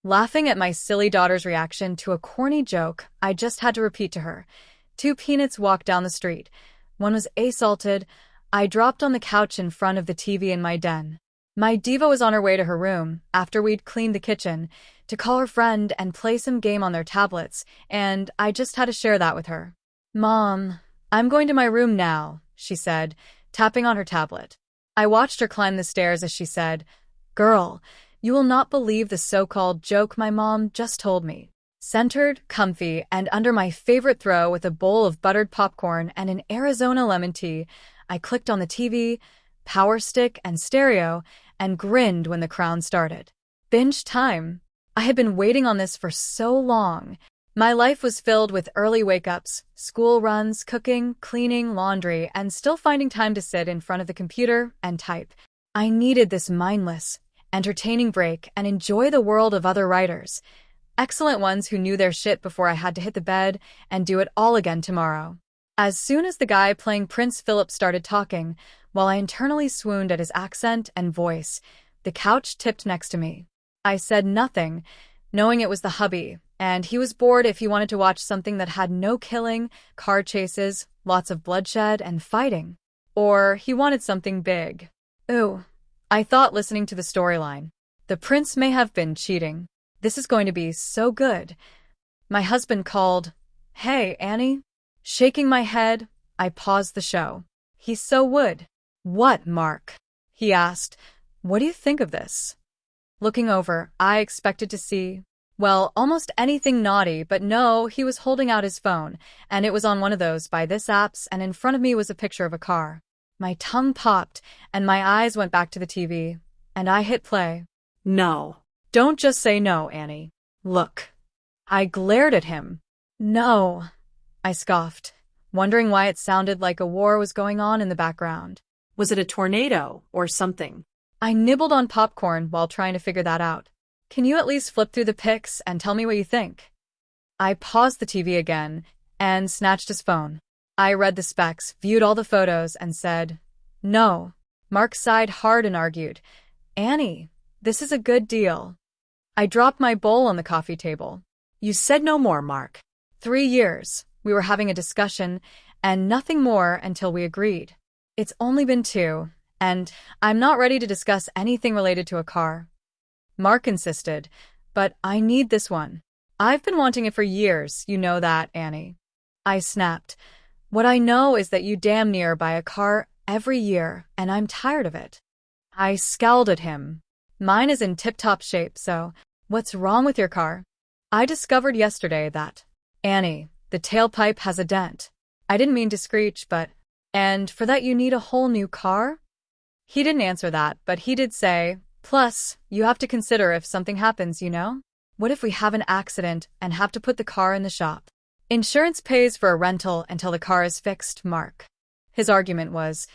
Laughing at my silly daughter's reaction to a corny joke, I just had to repeat to her. 2 peanuts walked down the street. One was salted. I dropped on the couch in front of the TV in my den. My diva was on her way to her room, after we'd cleaned the kitchen, to call her friend and play some game on their tablets, and I just had to share that with her. "Mom, I'm going to my room now," she said, tapping on her tablet. I watched her climb the stairs as she said, "Girl, you will not believe the so-called joke my mom just told me." Centered, comfy, and under my favorite throw with a bowl of buttered popcorn and an Arizona lemon tea, I clicked on the TV, power stick, and stereo, and grinned when the Crown started. Binge time. I had been waiting on this for so long. My life was filled with early wake-ups, school runs, cooking, cleaning, laundry, and still finding time to sit in front of the computer and type. I needed this mindless, entertaining break and enjoy the world of other writers. Excellent ones who knew their shit before I had to hit the bed and do it all again tomorrow. As soon as the guy playing Prince Philip started talking, while I internally swooned at his accent and voice, the couch tipped next to me. I said nothing, knowing it was the hubby, and he was bored if he wanted to watch something that had no killing, car chases, lots of bloodshed, and fighting. Or he wanted something big. Ooh, I thought listening to the storyline. The prince may have been cheating. This is going to be so good. My husband called, "Hey, Annie?" Shaking my head, I paused the show. He so would. "What, Mark?" he asked. "What do you think of this?" Looking over, I expected to see, well, almost anything naughty, but no, he was holding out his phone, and it was on one of those buy this apps, and in front of me was a picture of a car. My tongue popped, and my eyes went back to the TV, and I hit play. "No. Don't just say no, Annie. Look." I glared at him. "No," I scoffed, wondering why it sounded like a war was going on in the background. Was it a tornado or something? I nibbled on popcorn while trying to figure that out. "Can you at least flip through the pics and tell me what you think?" I paused the TV again and snatched his phone. I read the specs, viewed all the photos, and said, "No." Mark sighed hard and argued, "Annie, this is a good deal." I dropped my bowl on the coffee table. You said no more, Mark. 3 years. We were having a discussion, and nothing more until we agreed. It's only been 2, and I'm not ready to discuss anything related to a car. Mark insisted, "But I need this one. I've been wanting it for years, you know that, Annie." I snapped. "What I know is that you damn near buy a car every year, and I'm tired of it." I scowled at him. "Mine is in tip-top shape, so what's wrong with your car?" "I discovered yesterday that, Annie, the tailpipe has a dent. I didn't mean to screech, but, and for that you need a whole new car?" He didn't answer that, but he did say, "Plus, you have to consider if something happens, you know? What if we have an accident and have to put the car in the shop? Insurance pays for a rental until the car is fixed, Mark." His argument was,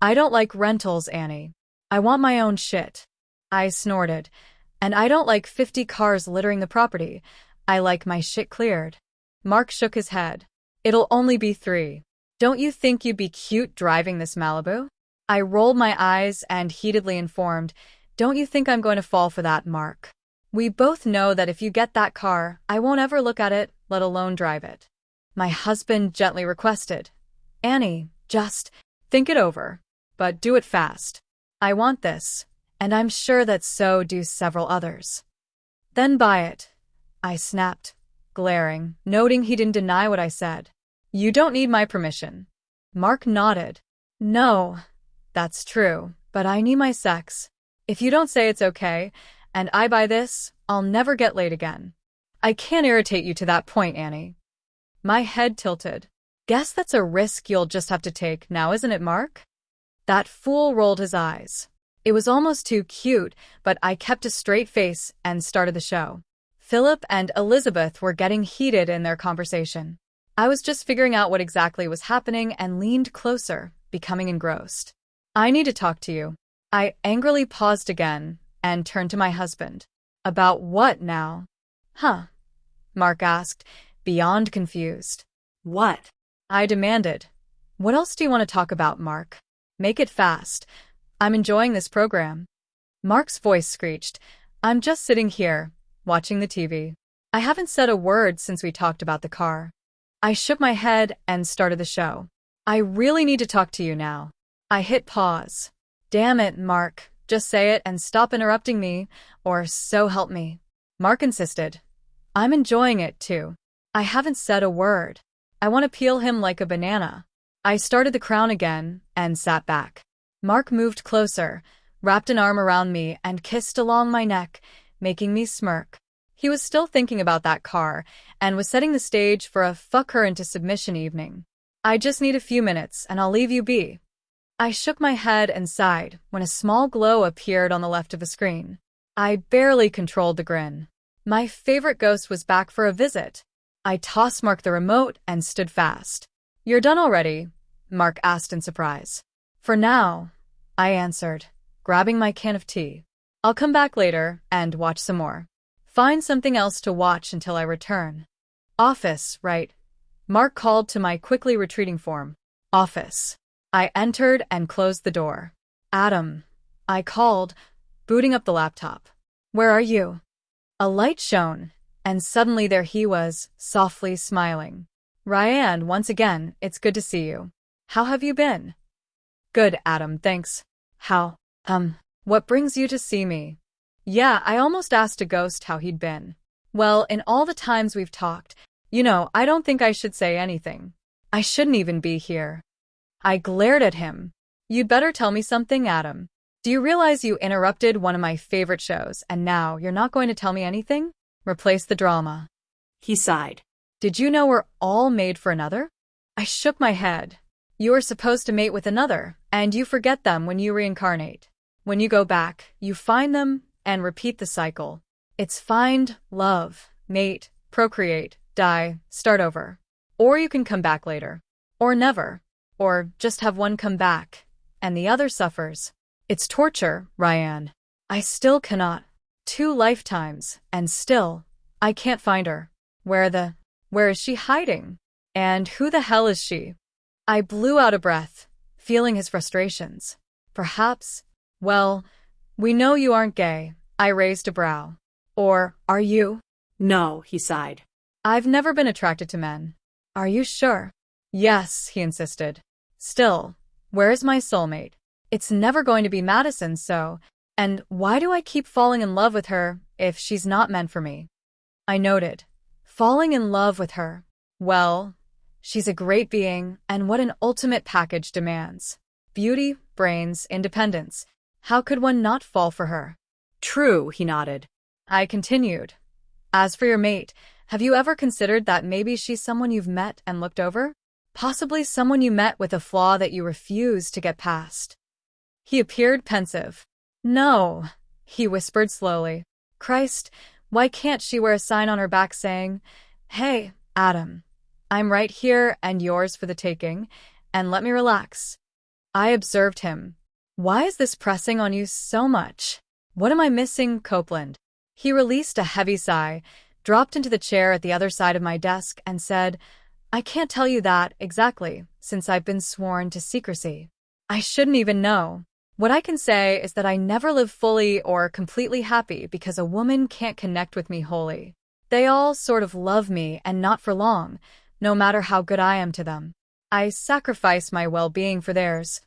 "I don't like rentals, Annie. I want my own shit." I snorted. "And I don't like 50 cars littering the property. I like my shit cleared." Mark shook his head. "It'll only be 3. Don't you think you'd be cute driving this Malibu?" I rolled my eyes and heatedly informed, "Don't you think I'm going to fall for that, Mark? We both know that if you get that car, I won't ever look at it, let alone drive it." My husband gently requested, "Annie, just think it over, but do it fast. I want this, and I'm sure that so do several others." "Then buy it," I snapped, glaring, noting he didn't deny what I said. "You don't need my permission." Mark nodded. "No, that's true, but I need my sex. If you don't say it's okay, and I buy this, I'll never get laid again. I can't irritate you to that point, Annie." My head tilted. "Guess that's a risk you'll just have to take now, isn't it, Mark?" That fool rolled his eyes. It was almost too cute, but I kept a straight face and started the show. Philip and Elizabeth were getting heated in their conversation. I was just figuring out what exactly was happening and leaned closer, becoming engrossed. "I need to talk to you." I angrily paused again and turned to my husband. "About what now?" "Huh?" Mark asked, beyond confused. "What?" I demanded. "What else do you want to talk about, Mark? Make it fast. I'm enjoying this program." Mark's voice screeched, "I'm just sitting here, watching the TV. I haven't said a word since we talked about the car. I shook my head and started the show. I really need to talk to you now. I hit pause. Damn it, Mark. Just say it and stop interrupting me, or so help me. Mark insisted. I'm enjoying it, too. I haven't said a word. I want to peel him like a banana. I started the crown again and sat back. Mark moved closer, wrapped an arm around me, and kissed along my neck, making me smirk. He was still thinking about that car and was setting the stage for a fuck her into submission evening. I just need a few minutes and I'll leave you be. I shook my head and sighed when a small glow appeared on the left of the screen. I barely controlled the grin. My favorite ghost was back for a visit. I tossed Mark the remote and stood fast. You're done already? Mark asked in surprise. For now, I answered, grabbing my can of tea. I'll come back later and watch some more. Find something else to watch until I return. Office, right? Mark called to my quickly retreating form. Office. I entered and closed the door. Adam, I called, booting up the laptop. Where are you? A light shone, and suddenly there he was, softly smiling. Ryanne, once again, it's good to see you. How have you been? Good, Adam, thanks. How? What brings you to see me? Yeah, I almost asked a ghost how he'd been. Well, in all the times we've talked, I don't think I should say anything. I shouldn't even be here. I glared at him. You'd better tell me something, Adam. Do you realize you interrupted one of my favorite shows, and now you're not going to tell me anything? Replace the drama. He sighed. Did you know we're all made for another? I shook my head. You are supposed to mate with another, and you forget them when you reincarnate. When you go back, you find them and repeat the cycle. It's find, love, mate, procreate, die, start over. Or you can come back later. Or never. Or just have one come back, and the other suffers. It's torture, Ryanne. I still cannot. 2 lifetimes, and still, I can't find her. Where is she hiding? And who the hell is she? I blew out a breath, feeling his frustrations. Perhaps, well, we know you aren't gay. I raised a brow. Or, are you? No, he sighed. I've never been attracted to men. Are you sure? Yes, he insisted. Still, where is my soulmate? It's never going to be Madison, and why do I keep falling in love with her if she's not meant for me? I noted. Falling in love with her. Well, she's a great being, and what an ultimate package demands. Beauty, brains, independence. How could one not fall for her? True, he nodded. I continued. As for your mate, have you ever considered that maybe she's someone you've met and looked over? Possibly someone you met with a flaw that you refuse to get past. He appeared pensive. No, he whispered slowly. Christ, why can't she wear a sign on her back saying, Hey, Adam, I'm right here and yours for the taking, and let me relax. I observed him. Why is this pressing on you so much? What am I missing, Copeland? He released a heavy sigh, dropped into the chair at the other side of my desk, and said, I can't tell you that exactly, since I've been sworn to secrecy. I shouldn't even know. What I can say is that I never live fully or completely happy because a woman can't connect with me wholly. They all sort of love me and not for long, no matter how good I am to them. I sacrifice my well-being for theirs.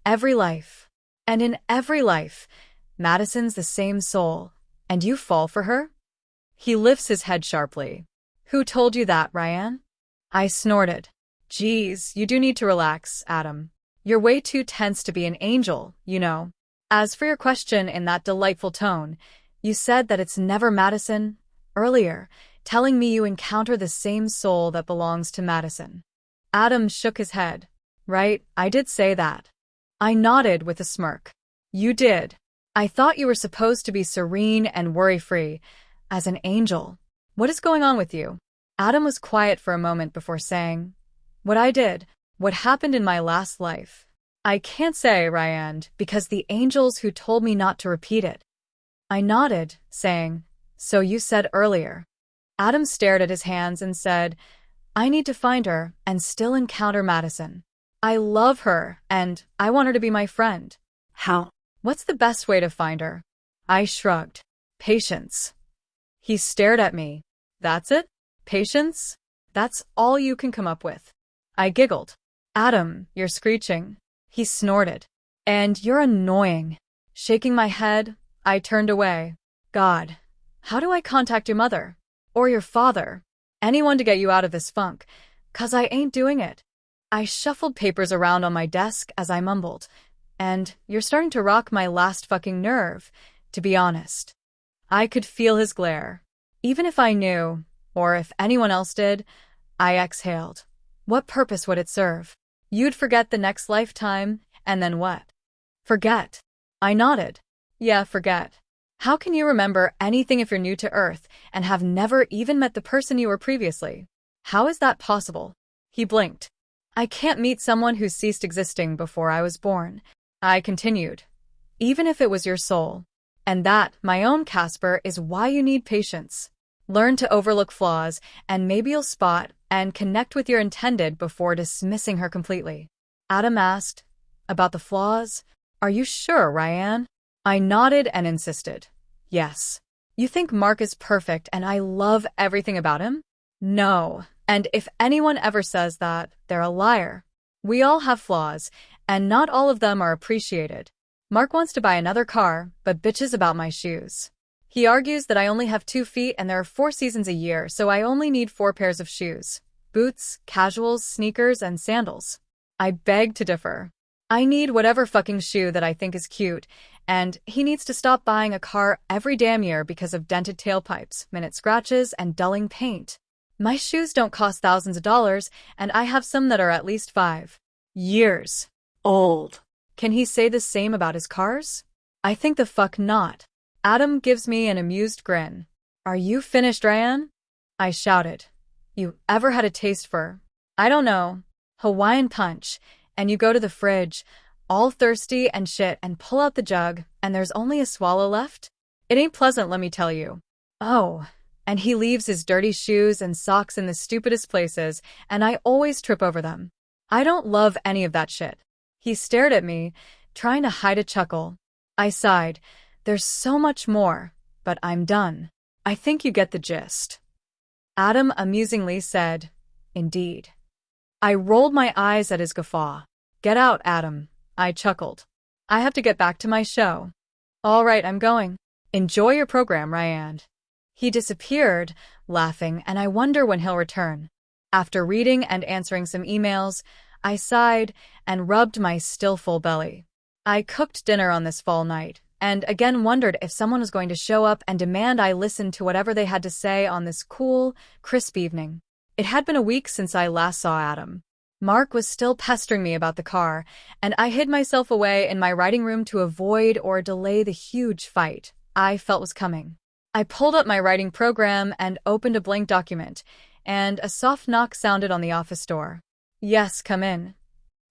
Every life. And in every life, Madison's the same soul. And you fall for her? He lifts his head sharply. Who told you that, Ryanne? I snorted. Geez, you do need to relax, Adam. You're way too tense to be an angel, As for your question in that delightful tone, you said that it's never Madison earlier, telling me you encounter the same soul that belongs to Madison. Adam shook his head. Right, I did say that. I nodded with a smirk. You did. I thought you were supposed to be serene and worry-free, as an angel. What is going on with you? Adam was quiet for a moment before saying, What I did. What happened in my last life? I can't say, Ryanne, because the angels who told me not to repeat it. I nodded, saying, So you said earlier. Adam stared at his hands and said, I need to find her and still encounter Madison. I love her, and I want her to be my friend. How? What's the best way to find her? I shrugged. Patience. He stared at me. That's it? Patience? That's all you can come up with. I giggled. Adam, you're screeching. He snorted. And you're annoying. Shaking my head, I turned away. God, how do I contact your mother? Or your father? Anyone to get you out of this funk, 'cause I ain't doing it. I shuffled papers around on my desk as I mumbled. And you're starting to rock my last fucking nerve, to be honest. I could feel his glare. Even if I knew, or if anyone else did, I exhaled. What purpose would it serve? You'd forget the next lifetime, and then what? Forget. I nodded. Yeah, forget. How can you remember anything if you're new to Earth and have never even met the person you were previously? How is that possible? He blinked. I can't meet someone who ceased existing before I was born. I continued. Even if it was your soul. And that, my own Casper, is why you need patience. Learn to overlook flaws, and maybe you'll spot and connect with your intended before dismissing her completely. Adam asked, about the flaws? Are you sure, Ryanne? I nodded and insisted. Yes. You think Mark is perfect and I love everything about him? No. And if anyone ever says that, they're a liar. We all have flaws, and not all of them are appreciated. Mark wants to buy another car, but bitches about my shoes. He argues that I only have 2 feet and there are 4 seasons a year, so I only need 4 pairs of shoes. Boots, casuals, sneakers, and sandals. I beg to differ. I need whatever fucking shoe that I think is cute, and he needs to stop buying a car every damn year because of dented tailpipes, minute scratches, and dulling paint. My shoes don't cost thousands of dollars, and I have some that are at least 5 years old. Can he say the same about his cars? I think the fuck not. Adam gives me an amused grin. Are you finished, Ryanne? I shouted. You ever had a taste for, I don't know, Hawaiian punch, and you go to the fridge, all thirsty and shit, and pull out the jug, and there's only a swallow left? It ain't pleasant, let me tell you. Oh, and he leaves his dirty shoes and socks in the stupidest places, and I always trip over them. I don't love any of that shit. He stared at me, trying to hide a chuckle. I sighed. There's so much more, but I'm done. I think you get the gist. Adam amusingly said, Indeed. I rolled my eyes at his guffaw. Get out, Adam. I chuckled. I have to get back to my show. All right, I'm going. Enjoy your program, Ryanne. He disappeared, laughing, and I wonder when he'll return. After reading and answering some emails, I sighed and rubbed my still full belly. I cooked dinner on this fall night, and again wondered if someone was going to show up and demand I listen to whatever they had to say on this cool, crisp evening. It had been a week since I last saw Adam. Mark was still pestering me about the car, and I hid myself away in my writing room to avoid or delay the huge fight I felt was coming. I pulled up my writing program and opened a blank document, and a soft knock sounded on the office door. Yes, come in.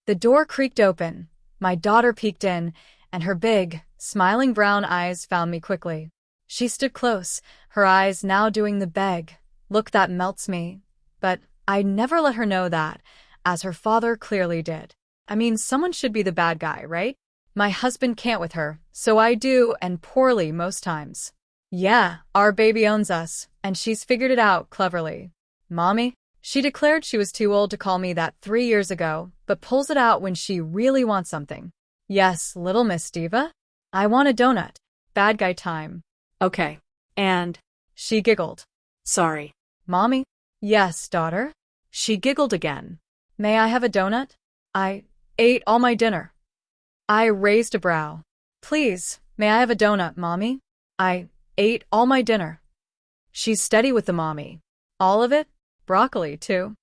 The door creaked open. My daughter peeked in, and her big, smiling brown eyes found me quickly. She stood close, her eyes now doing the beg look that melts me. But I'd never let her know that, as her father clearly did. I mean, someone should be the bad guy, right? My husband can't with her, so I do, and poorly most times. Yeah, our baby owns us, and she's figured it out cleverly. Mommy? She declared she was too old to call me that 3 years ago, but pulls it out when she really wants something. Yes, little Miss Diva? I want a donut. Bad guy time. Okay. And? She giggled. Sorry. Mommy? Yes, daughter? She giggled again. May I have a donut? I ate all my dinner. I raised a brow. Please, may I have a donut, Mommy? I ate all my dinner. She's steady with the mommy. All of it? Broccoli, too.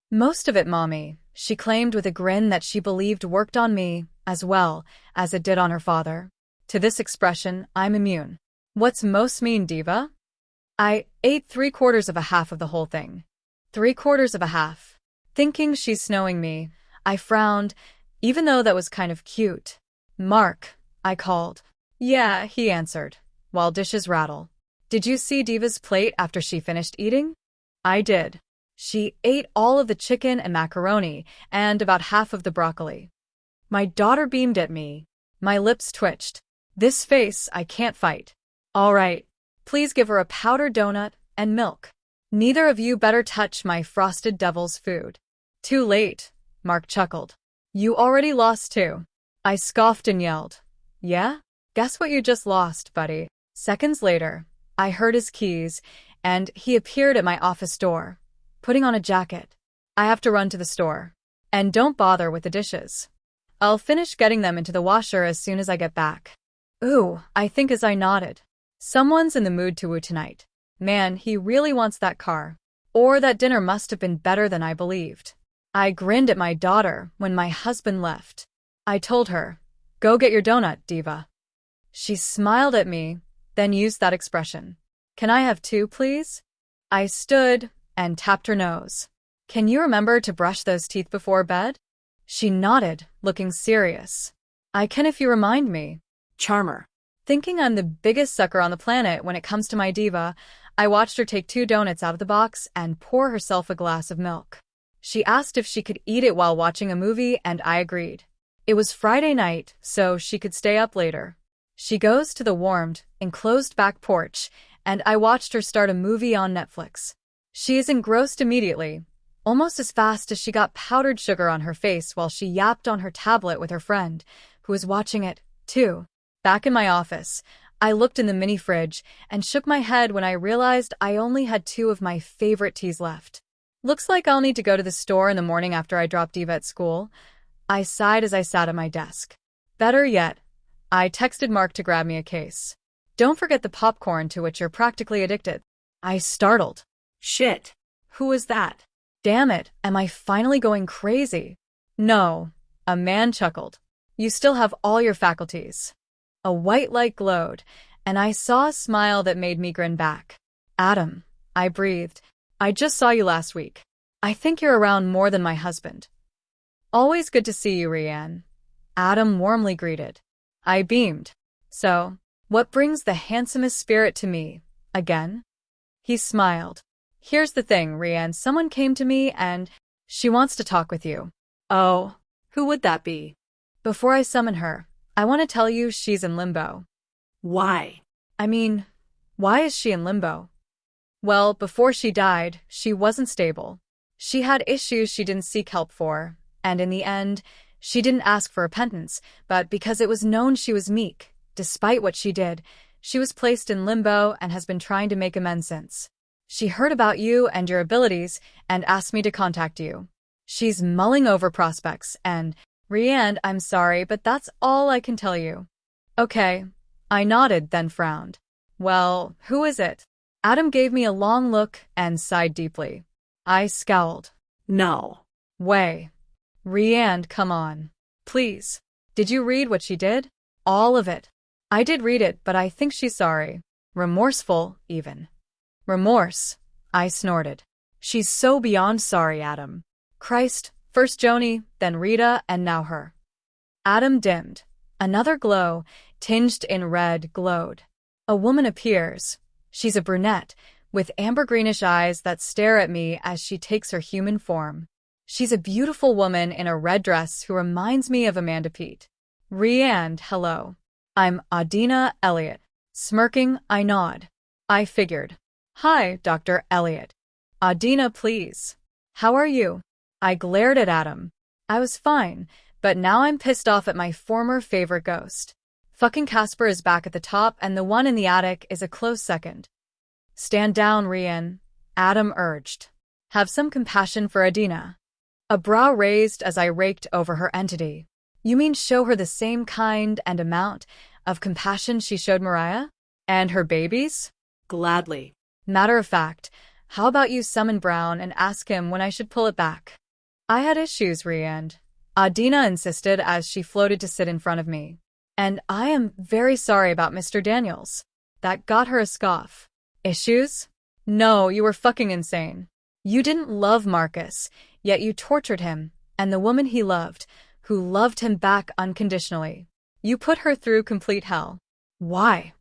Most of it, Mommy, she claimed with a grin that she believed worked on me as well as it did on her father. To this expression, I'm immune. What's most mean, Diva? I ate 3/4 of a half of the whole thing. 3/4 of a half. Thinking she's snowing me, I frowned, even though that was kind of cute. Mark, I called. Yeah, he answered, while dishes rattle. Did you see Diva's plate after she finished eating? I did. She ate all of the chicken and macaroni, and about half of the broccoli. My daughter beamed at me. My lips twitched. This face I can't fight. All right. Please give her a powdered donut and milk. Neither of you better touch my frosted devil's food. Too late, Mark chuckled. You already lost too. I scoffed and yelled. Yeah? Guess what you just lost, buddy. Seconds later, I heard his keys, and he appeared at my office door, putting on a jacket. I have to run to the store. And don't bother with the dishes. I'll finish getting them into the washer as soon as I get back. Ooh, I think as I nodded. Someone's in the mood to woo tonight. Man, he really wants that car. Or that dinner must have been better than I believed. I grinned at my daughter when my husband left. I told her, "Go get your donut, diva." She smiled at me, then used that expression. "Can I have two, please?" I stood and tapped her nose. "Can you remember to brush those teeth before bed?" She nodded, looking serious. "I can if you remind me." Charmer. Thinking I'm the biggest sucker on the planet when it comes to my diva, I watched her take 2 donuts out of the box and pour herself a glass of milk. She asked if she could eat it while watching a movie, and I agreed. It was Friday night, so she could stay up later. She goes to the warmed, enclosed back porch, and I watched her start a movie on Netflix. She is engrossed immediately, almost as fast as she got powdered sugar on her face while she yapped on her tablet with her friend, who was watching it, too. Back in my office, I looked in the mini fridge and shook my head when I realized I only had 2 of my favorite teas left. Looks like I'll need to go to the store in the morning after I drop Diva at school. I sighed as I sat at my desk. Better yet, I texted Mark to grab me a case. Don't forget the popcorn to which you're practically addicted. I startled. Shit. Who is that? Damn it, am I finally going crazy? No, a man chuckled. You still have all your faculties. A white light glowed, and I saw a smile that made me grin back. Adam, I breathed. I just saw you last week. I think you're around more than my husband. Always good to see you, Ryanne. Adam warmly greeted. I beamed. So, what brings the handsomest spirit to me, again? He smiled. Here's the thing, Ryanne, someone came to me and she wants to talk with you. Oh, who would that be? Before I summon her, I want to tell you she's in limbo. Why? I mean, why is she in limbo? Well, before she died, she wasn't stable. She had issues she didn't seek help for, and in the end, she didn't ask for repentance, but because it was known she was meek, despite what she did, she was placed in limbo and has been trying to make amends since. She heard about you and your abilities and asked me to contact you. She's mulling over prospects and, Ryanne, I'm sorry, but that's all I can tell you. Okay. I nodded, then frowned. Well, who is it? Adam gave me a long look and sighed deeply. I scowled. No. Way. Ryanne, come on. Please. Did you read what she did? All of it. I did read it, but I think she's sorry. Remorseful, even. Remorse. I snorted. She's so beyond sorry, Adam. Christ, first Joni, then Rita, and now her. Adam dimmed. Another glow, tinged in red, glowed. A woman appears. She's a brunette, with amber-greenish eyes that stare at me as she takes her human form. She's a beautiful woman in a red dress who reminds me of Amanda Peet. Ryanne, hello. I'm Adina Elliott. Smirking, I nod. I figured. Hi, Dr. Elliott. Adina, please. How are you? I glared at Adam. I was fine, but now I'm pissed off at my former favorite ghost. Fucking Casper is back at the top, and the one in the attic is a close second. Stand down, Ryanne, Adam urged. Have some compassion for Adina. A brow raised as I raked over her entity. You mean show her the same kind and amount of compassion she showed Mariah? And her babies? Gladly. Matter of fact, how about you summon Brown and ask him when I should pull it back? I had issues, Ryanne. Adina insisted as she floated to sit in front of me. And I am very sorry about Mr. Daniels. That got her a scoff. Issues? No, you were fucking insane. You didn't love Marcus, yet you tortured him, and the woman he loved, who loved him back unconditionally. You put her through complete hell. Why?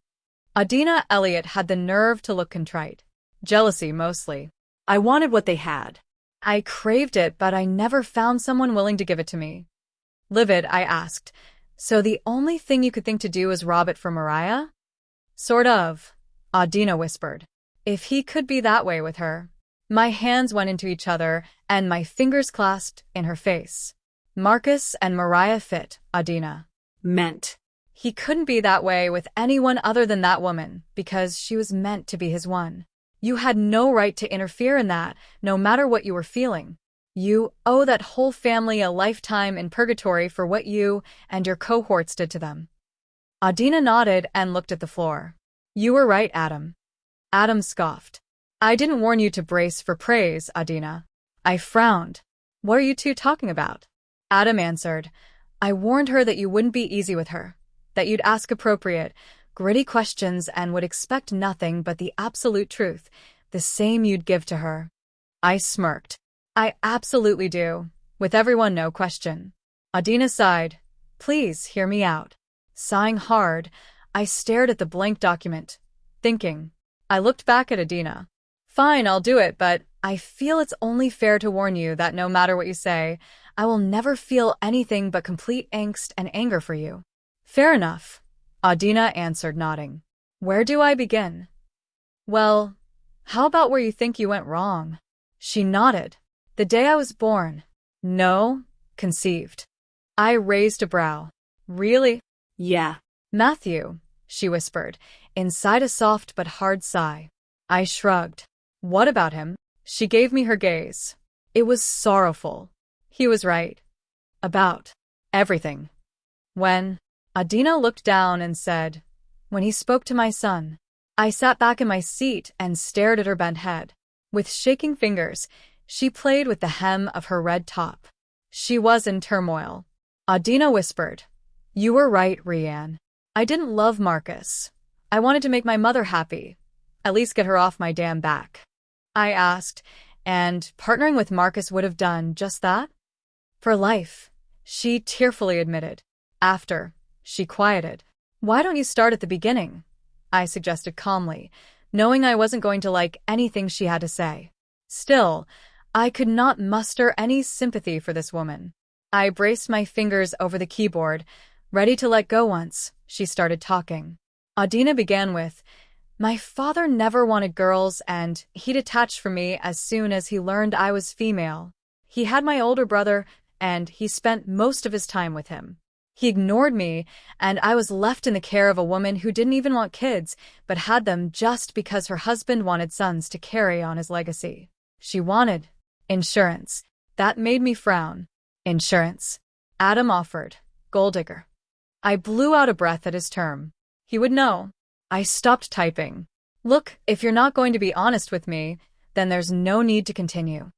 Adina Elliott had the nerve to look contrite. Jealousy, mostly. I wanted what they had. I craved it, but I never found someone willing to give it to me. Livid, I asked. So the only thing you could think to do is rob it from Mariah? Sort of. Adina whispered. If he could be that way with her. My hands went into each other, and my fingers clasped in her face. Marcus and Mariah fit, Adina. Meant. He couldn't be that way with anyone other than that woman, because she was meant to be his one. You had no right to interfere in that, no matter what you were feeling. You owe that whole family a lifetime in purgatory for what you and your cohorts did to them. Adina nodded and looked at the floor. You were right, Adam. Adam scoffed. I didn't warn you to brace for praise, Adina. I frowned. What are you two talking about? Adam answered. I warned her that you wouldn't be easy with her, that you'd ask appropriate, gritty questions and would expect nothing but the absolute truth, the same you'd give to her. I smirked. I absolutely do. With everyone, no question. Adina sighed. Please hear me out. Sighing hard, I stared at the blank document, thinking. I looked back at Adina. Fine, I'll do it, but I feel it's only fair to warn you that no matter what you say, I will never feel anything but complete angst and anger for you. Fair enough, Adina answered, nodding. Where do I begin? Well, how about where you think you went wrong? She nodded. The day I was born. No, conceived. I raised a brow. Really? Yeah. Matthew, she whispered, inside a soft but hard sigh. I shrugged. What about him? She gave me her gaze. It was sorrowful. He was right. About everything. When Adina looked down and said, when he spoke to my son. I sat back in my seat and stared at her bent head. With shaking fingers, she played with the hem of her red top. She was in turmoil. Adina whispered, You were right, Ryanne. I didn't love Marcus. I wanted to make my mother happy. At least get her off my damn back. I asked, and partnering with Marcus would have done just that? For life, she tearfully admitted. After, she quieted. Why don't you start at the beginning? I suggested calmly, knowing I wasn't going to like anything she had to say. Still, I could not muster any sympathy for this woman. I braced my fingers over the keyboard, ready to let go once she started talking. Adina began with, My father never wanted girls, and he detached from me as soon as he learned I was female. He had my older brother, and he spent most of his time with him. He ignored me, and I was left in the care of a woman who didn't even want kids, but had them just because her husband wanted sons to carry on his legacy. She wanted insurance. That made me frown. Insurance. Adam offered. Gold digger. I blew out a breath at his term. He would know. I stopped typing. Look, if you're not going to be honest with me, then there's no need to continue.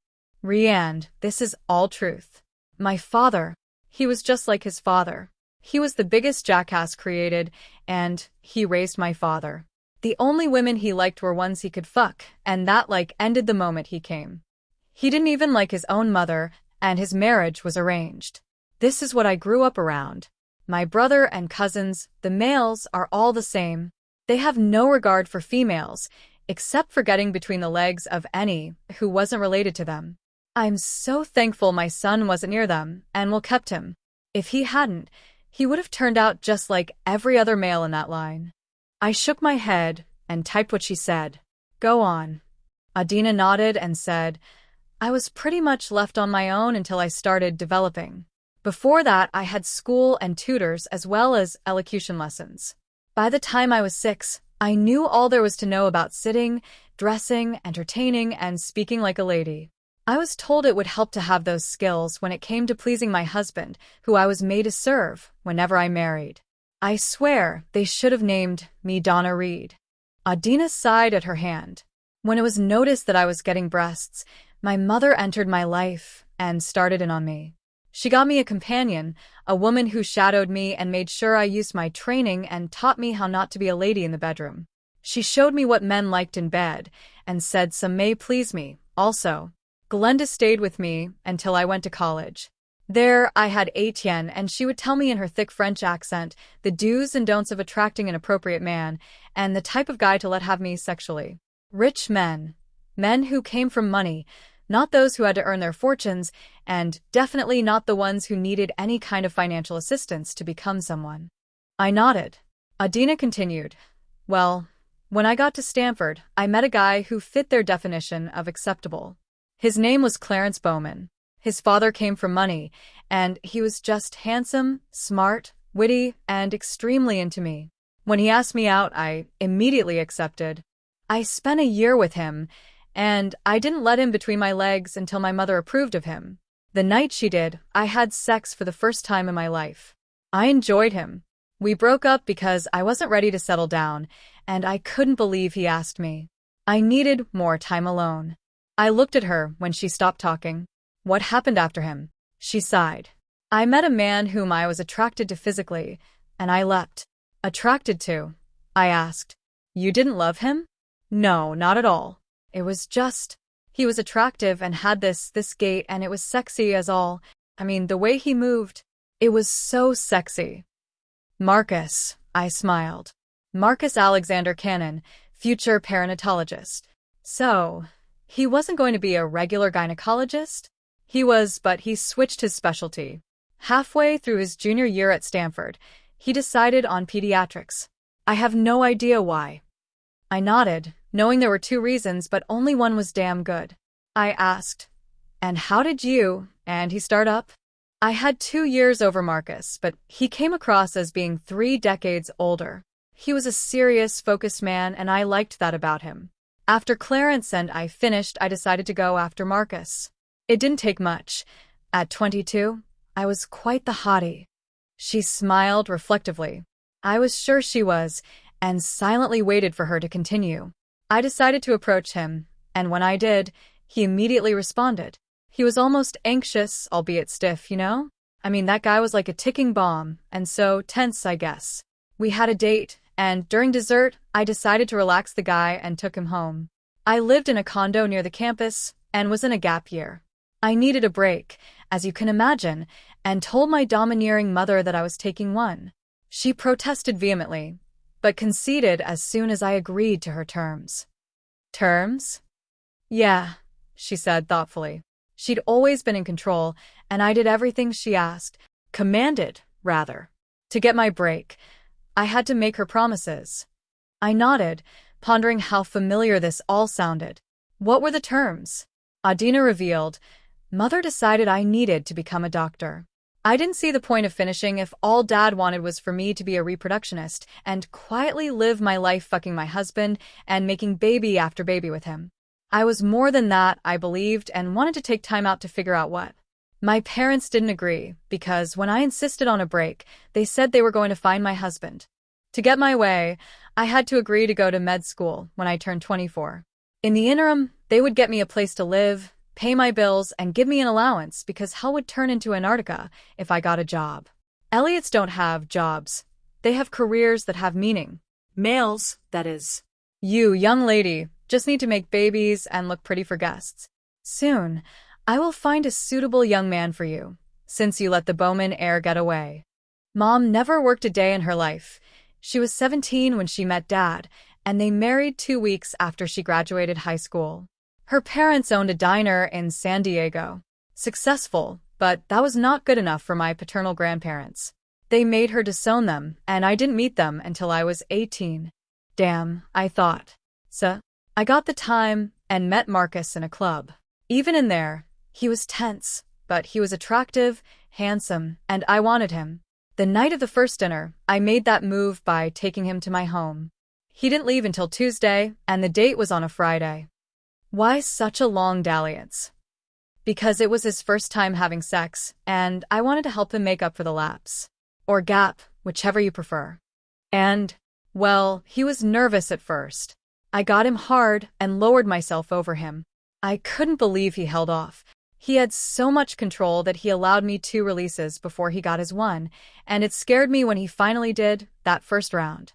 Ryanne, this is all truth. My father, he was just like his father. He was the biggest jackass created, and he raised my father. The only women he liked were ones he could fuck, and that ended the moment he came. He didn't even like his own mother, and his marriage was arranged. This is what I grew up around. My brother and cousins, the males, are all the same. They have no regard for females, except for getting between the legs of any who wasn't related to them. I'm so thankful my son wasn't near them, and Will kept him. If he hadn't, he would have turned out just like every other male in that line. I shook my head and typed what she said. Go on. Adina nodded and said, I was pretty much left on my own until I started developing. Before that, I had school and tutors as well as elocution lessons. By the time I was 6, I knew all there was to know about sitting, dressing, entertaining, and speaking like a lady. I was told it would help to have those skills when it came to pleasing my husband, who I was made to serve whenever I married. I swear they should have named me Donna Reed. Adina sighed at her hand. When it was noticed that I was getting breasts, my mother entered my life and started in on me. She got me a companion, a woman who shadowed me and made sure I used my training and taught me how not to be a lady in the bedroom. She showed me what men liked in bed and said some may please me, also. Glenda stayed with me until I went to college. There, I had Etienne, and she would tell me in her thick French accent the do's and don'ts of attracting an appropriate man and the type of guy to let have me sexually. Rich men. Men who came from money, not those who had to earn their fortunes, and definitely not the ones who needed any kind of financial assistance to become someone. I nodded. Adina continued. Well, When I got to Stanford, I met a guy who fit their definition of acceptable. His name was Clarence Bowman. His father came from money, and he was just handsome, smart, witty, and extremely into me. When he asked me out, I immediately accepted. I spent a year with him, and I didn't let him between my legs until my mother approved of him. The night she did, I had sex for the first time in my life. I enjoyed him. We broke up because I wasn't ready to settle down, and I couldn't believe he asked me. I needed more time alone. I looked at her when she stopped talking. What happened after him? She sighed. I met a man whom I was attracted to physically, and I leapt. Attracted to? I asked. You didn't love him? No, not at all. It was just, he was attractive and had this gait, and it was sexy as all. I mean, the way he moved, it was so sexy. Marcus, I smiled. Marcus Alexander Cannon, future perinatologist. So, he wasn't going to be a regular gynecologist? He was, but he switched his specialty. Halfway through his junior year at Stanford, he decided on pediatrics. I have no idea why. I nodded, knowing there were two reasons, but only one was damn good. I asked, and how did you and he start up? I had 2 years over Marcus, but he came across as being 3 decades older. He was a serious, focused man, and I liked that about him. After Clarence and I finished, I decided to go after Marcus. It didn't take much. At 22, I was quite the hottie. She smiled reflectively. I was sure she was, and silently waited for her to continue. I decided to approach him, and when I did, he immediately responded. He was almost anxious, albeit stiff, you know? I mean, that guy was like a ticking bomb, and so tense, I guess. We had a date, and during dessert, I decided to relax the guy and took him home. I lived in a condo near the campus and was in a gap year. I needed a break, as you can imagine, and told my domineering mother that I was taking one. She protested vehemently, but conceded as soon as I agreed to her terms. Terms? Yeah, she said thoughtfully. She'd always been in control, and I did everything she asked, commanded, rather. To get my break, I had to make her promises. I nodded, pondering how familiar this all sounded. What were the terms? Adina revealed. Mother decided I needed to become a doctor. I didn't see the point of finishing if all Dad wanted was for me to be a reproductionist and quietly live my life fucking my husband and making baby after baby with him. I was more than that, I believed, and wanted to take time out to figure out what. My parents didn't agree, because when I insisted on a break, they said they were going to find my husband. To get my way, I had to agree to go to med school when I turned 24. In the interim, they would get me a place to live, pay my bills, and give me an allowance because hell would turn into Antarctica if I got a job. Elliots don't have jobs. They have careers that have meaning. Males, that is. You, young lady, just need to make babies and look pretty for guests. Soon, I will find a suitable young man for you, since you let the Bowman heir get away. Mom never worked a day in her life. She was 17 when she met Dad, and they married 2 weeks after she graduated high school. Her parents owned a diner in San Diego. Successful, but that was not good enough for my paternal grandparents. They made her disown them, and I didn't meet them until I was 18. Damn, I thought. So, I got the time and met Marcus in a club. Even in there, he was tense, but he was attractive, handsome, and I wanted him. The night of the first dinner, I made that move by taking him to my home. He didn't leave until Tuesday, and the date was on a Friday. Why such a long dalliance? Because it was his first time having sex, and I wanted to help him make up for the lapse. Or gap, whichever you prefer. And, well, he was nervous at first. I got him hard and lowered myself over him. I couldn't believe he held off. He had so much control that he allowed me 2 releases before he got his one, and it scared me when he finally did, that first round.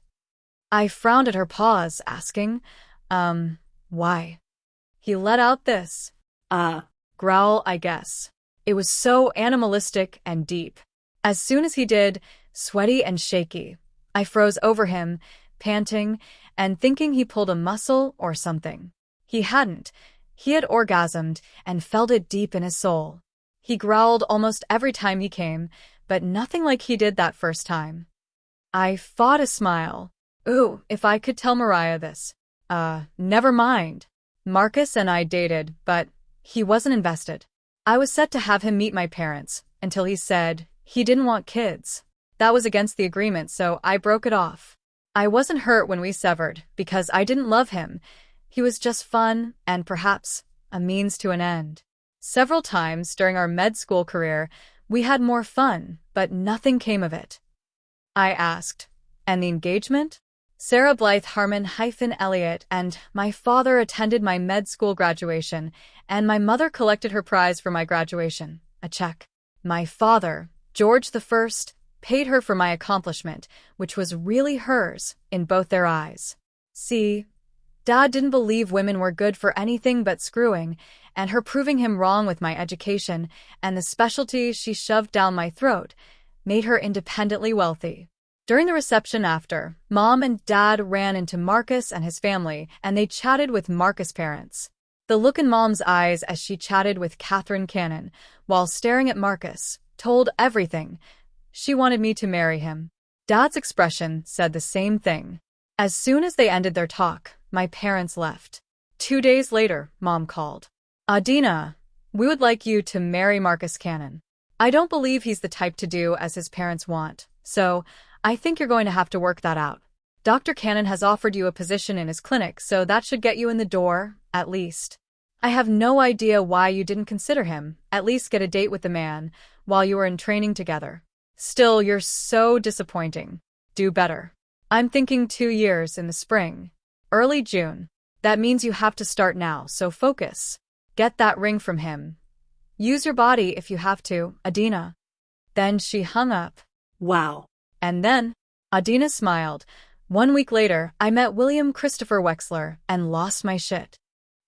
I frowned at her pause, asking, why? He let out this, growl, I guess. It was so animalistic and deep. As soon as he did, sweaty and shaky, I froze over him, panting, and thinking he pulled a muscle or something. He hadn't. He had orgasmed and felt it deep in his soul. He growled almost every time he came, but nothing like he did that first time. I fought a smile. Ooh, if I could tell Mariah this. Never mind. Marcus and I dated, but he wasn't invested. I was set to have him meet my parents, until he said he didn't want kids. That was against the agreement, so I broke it off. I wasn't hurt when we severed, because I didn't love him. He was just fun, and perhaps a means to an end. Several times during our med school career, we had more fun, but nothing came of it. I asked, and the engagement? Sarah Blythe Harmon-Elliott and my father attended my med school graduation, and my mother collected her prize for my graduation, a check. My father, George I, paid her for my accomplishment, which was really hers, in both their eyes. See, Dad didn't believe women were good for anything but screwing, and her proving him wrong with my education and the specialty she shoved down my throat made her independently wealthy. During the reception after, Mom and Dad ran into Marcus and his family, and they chatted with Marcus' parents. The look in Mom's eyes as she chatted with Catherine Cannon, while staring at Marcus, told everything. She wanted me to marry him. Dad's expression said the same thing. As soon as they ended their talk, my parents left. 2 days later, Mom called. Adina, we would like you to marry Marcus Cannon. I don't believe he's the type to do as his parents want, so I think you're going to have to work that out. Dr. Cannon has offered you a position in his clinic, so that should get you in the door, at least. I have no idea why you didn't consider him, at least get a date with the man, while you were in training together. Still, you're so disappointing. Do better. I'm thinking 2 years in the spring. Early June. That means you have to start now, so focus. Get that ring from him. Use your body if you have to, Adina. Then she hung up. Wow. And then, Adina smiled. 1 week later, I met William Christopher Wexler and lost my shit.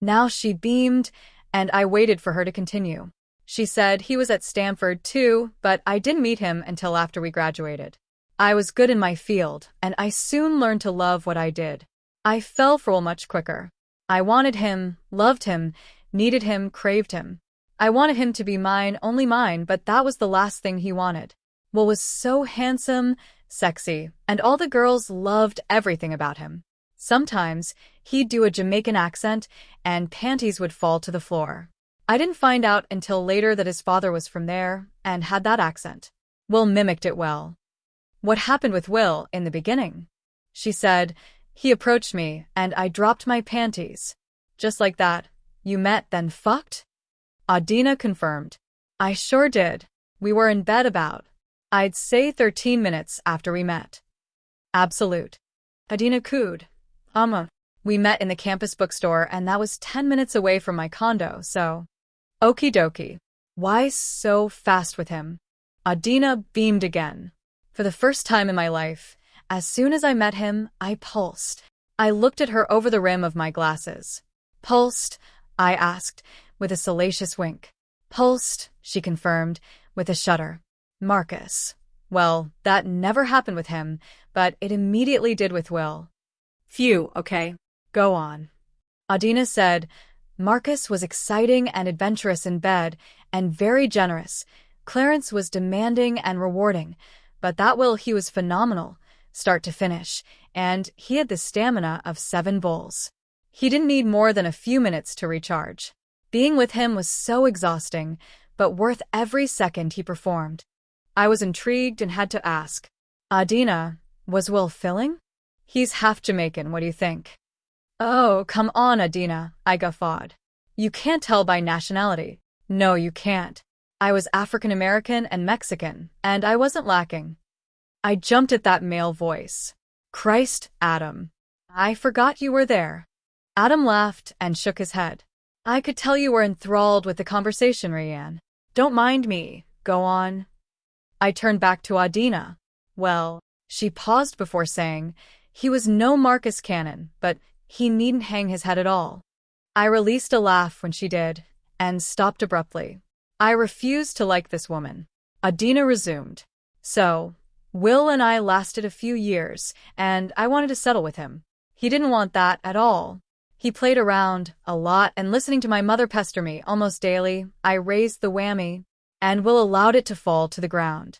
Now she beamed, and I waited for her to continue. She said he was at Stanford too, but I didn't meet him until after we graduated. I was good in my field, and I soon learned to love what I did. I fell for Will much quicker. I wanted him, loved him, needed him, craved him. I wanted him to be mine, only mine, but that was the last thing he wanted. Will was so handsome, sexy, and all the girls loved everything about him. Sometimes, he'd do a Jamaican accent, and panties would fall to the floor. I didn't find out until later that his father was from there, and had that accent. Will mimicked it well. What happened with Will in the beginning? She said, he approached me, and I dropped my panties. Just like that. You met, then fucked? Adina confirmed. I sure did. We were in bed about, I'd say 13 minutes after we met. Absolute. Adina cooed. We met in the campus bookstore, and that was 10 minutes away from my condo, so. Okie dokie. Why so fast with him? Adina beamed again. For the first time in my life, as soon as I met him, I pulsed. I looked at her over the rim of my glasses. Pulsed? I asked, with a salacious wink. Pulsed, she confirmed, with a shudder. Marcus. Well, that never happened with him, but it immediately did with Will. Phew, okay. Go on. Adina said, Marcus was exciting and adventurous in bed, and very generous. Clarence was demanding and rewarding, but that Will, he was phenomenal, start to finish, and he had the stamina of 7 bulls. He didn't need more than a few minutes to recharge. Being with him was so exhausting, but worth every second he performed. I was intrigued and had to ask, Adina, was Will filling? He's half Jamaican, what do you think? Oh, come on, Adina, I guffawed. You can't tell by nationality. No, you can't. I was African American and Mexican, and I wasn't lacking. I jumped at that male voice. Christ, Adam. I forgot you were there. Adam laughed and shook his head. I could tell you were enthralled with the conversation, Ryanne. Don't mind me. Go on. I turned back to Adina. Well, she paused before saying, he was no Marcus Cannon, but he needn't hang his head at all. I released a laugh when she did, and stopped abruptly. I refused to like this woman. Adina resumed. So, Will and I lasted a few years, and I wanted to settle with him. He didn't want that at all. He played around a lot, and listening to my mother pester me almost daily, I raised the whammy, and Will allowed it to fall to the ground.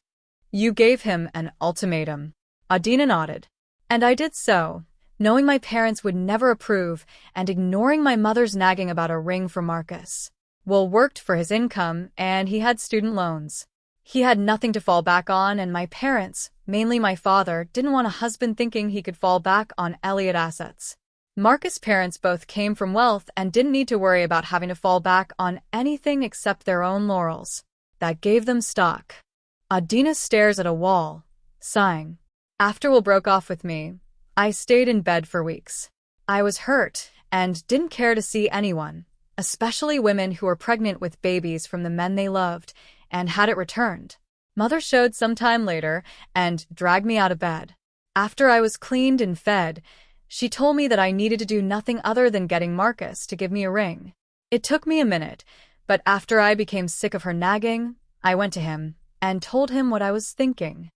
You gave him an ultimatum. Adina nodded. And I did so, knowing my parents would never approve and ignoring my mother's nagging about a ring for Marcus. Will worked for his income, and he had student loans. He had nothing to fall back on, and my parents, mainly my father, didn't want a husband thinking he could fall back on Elliott assets. Marcus' parents both came from wealth and didn't need to worry about having to fall back on anything except their own laurels. That gave them stock. Adina stares at a wall, sighing. After Will broke off with me, I stayed in bed for weeks. I was hurt and didn't care to see anyone, especially women who were pregnant with babies from the men they loved and had it returned. Mother showed some time later and dragged me out of bed. After I was cleaned and fed, she told me that I needed to do nothing other than getting Marcus to give me a ring. It took me a minute, but after I became sick of her nagging, I went to him and told him what I was thinking.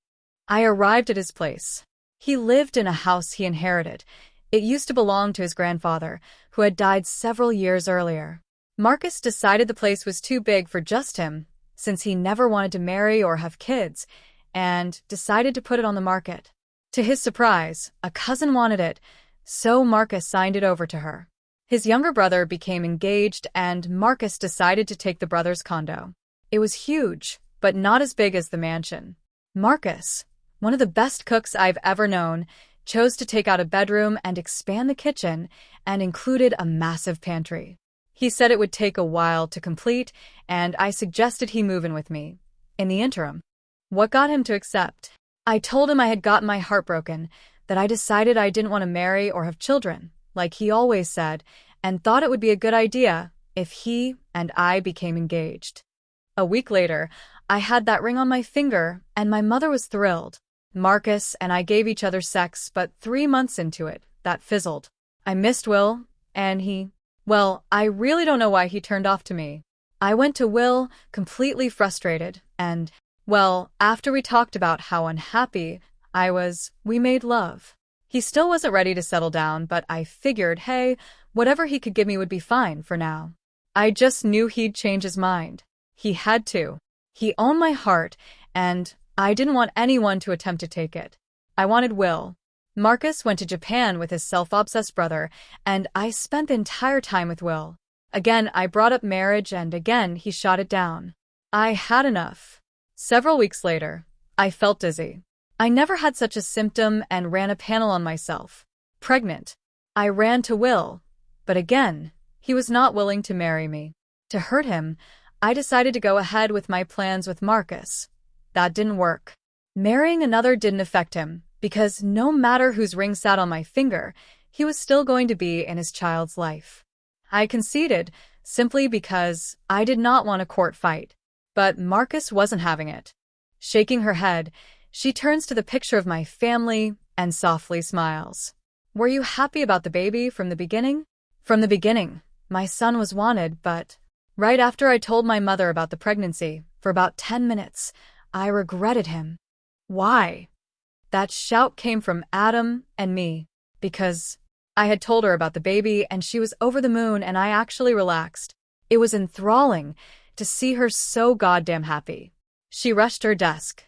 I arrived at his place. He lived in a house he inherited. It used to belong to his grandfather, who had died several years earlier. Marcus decided the place was too big for just him, since he never wanted to marry or have kids, and decided to put it on the market. To his surprise, a cousin wanted it, so Marcus signed it over to her. His younger brother became engaged, and Marcus decided to take the brother's condo. It was huge, but not as big as the mansion. Marcus, one of the best cooks I've ever known, chose to take out a bedroom and expand the kitchen and included a massive pantry. He said it would take a while to complete, and I suggested he move in with me. In the interim, what got him to accept? I told him I had gotten my heart broken, that I decided I didn't want to marry or have children, like he always said, and thought it would be a good idea if he and I became engaged. A week later, I had that ring on my finger, and my mother was thrilled. Marcus and I gave each other sex, but 3 months into it, that fizzled. I missed Will, and well, I really don't know why he turned off to me. I went to Will, completely frustrated, and, well, after we talked about how unhappy I was, we made love. He still wasn't ready to settle down, but I figured, hey, whatever he could give me would be fine for now. I just knew he'd change his mind. He had to. He owned my heart, and I didn't want anyone to attempt to take it. I wanted Will. Marcus went to Japan with his self-obsessed brother, and I spent the entire time with Will. Again, I brought up marriage, and again, he shot it down. I had enough. Several weeks later, I felt dizzy. I never had such a symptom and ran a panel on myself. Pregnant. I ran to Will, but again, he was not willing to marry me. To hurt him, I decided to go ahead with my plans with Marcus. That didn't work. Marrying another didn't affect him, because no matter whose ring sat on my finger, he was still going to be in his child's life. I conceded, simply because I did not want a court fight. But Marcus wasn't having it. Shaking her head, she turns to the picture of my family and softly smiles. Were you happy about the baby from the beginning? From the beginning, my son was wanted, but right after I told my mother about the pregnancy, for about 10 minutes, I regretted him. Why? That shout came from Adam and me, because I had told her about the baby and she was over the moon and I actually relaxed. It was enthralling to see her so goddamn happy. She rushed to her desk.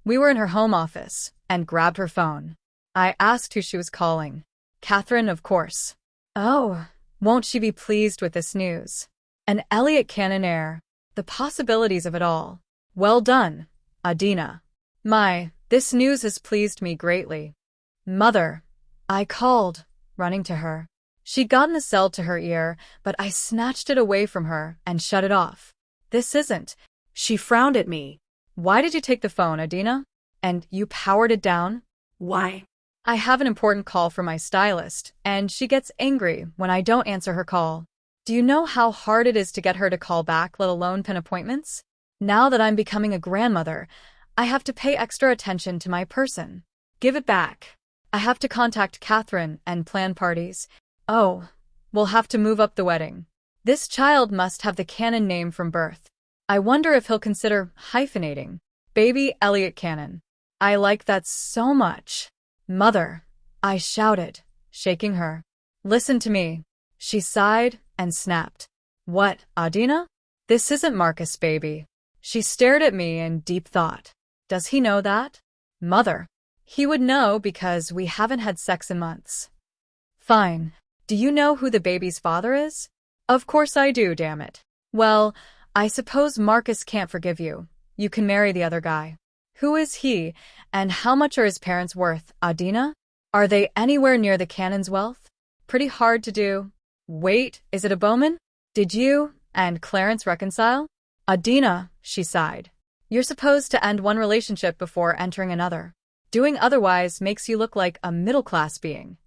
We were in her home office and grabbed her phone. I asked who she was calling. Catherine, of course. Oh, won't she be pleased with this news? An Elliott cannonair. The possibilities of it all. Well done, Adina. This news has pleased me greatly. Mother. I called, running to her. She'd gotten the cell to her ear, but I snatched it away from her and shut it off. This isn't. She frowned at me. Why did you take the phone, Adina? And you powered it down? Why? I have an important call from my stylist, and she gets angry when I don't answer her call. Do you know how hard it is to get her to call back, let alone pin appointments? Now that I'm becoming a grandmother, I have to pay extra attention to my person. Give it back. I have to contact Catherine and plan parties. Oh, we'll have to move up the wedding. This child must have the Cannon name from birth. I wonder if he'll consider hyphenating. Baby Elliott Cannon. I like that so much. Mother, I shouted, shaking her. Listen to me. She sighed and snapped. What, Adina? This isn't Marcus, baby. She stared at me in deep thought. Does he know that? Mother. He would know because we haven't had sex in months. Fine. Do you know who the baby's father is? Of course I do, damn it. Well, I suppose Marcus can't forgive you. You can marry the other guy. Who is he, and how much are his parents worth, Adina? Are they anywhere near the cannon's wealth? Pretty hard to do. Wait, is it a Bowman? Did you and Clarence reconcile? Adina, she sighed. You're supposed to end one relationship before entering another. Doing otherwise makes you look like a middle-class being.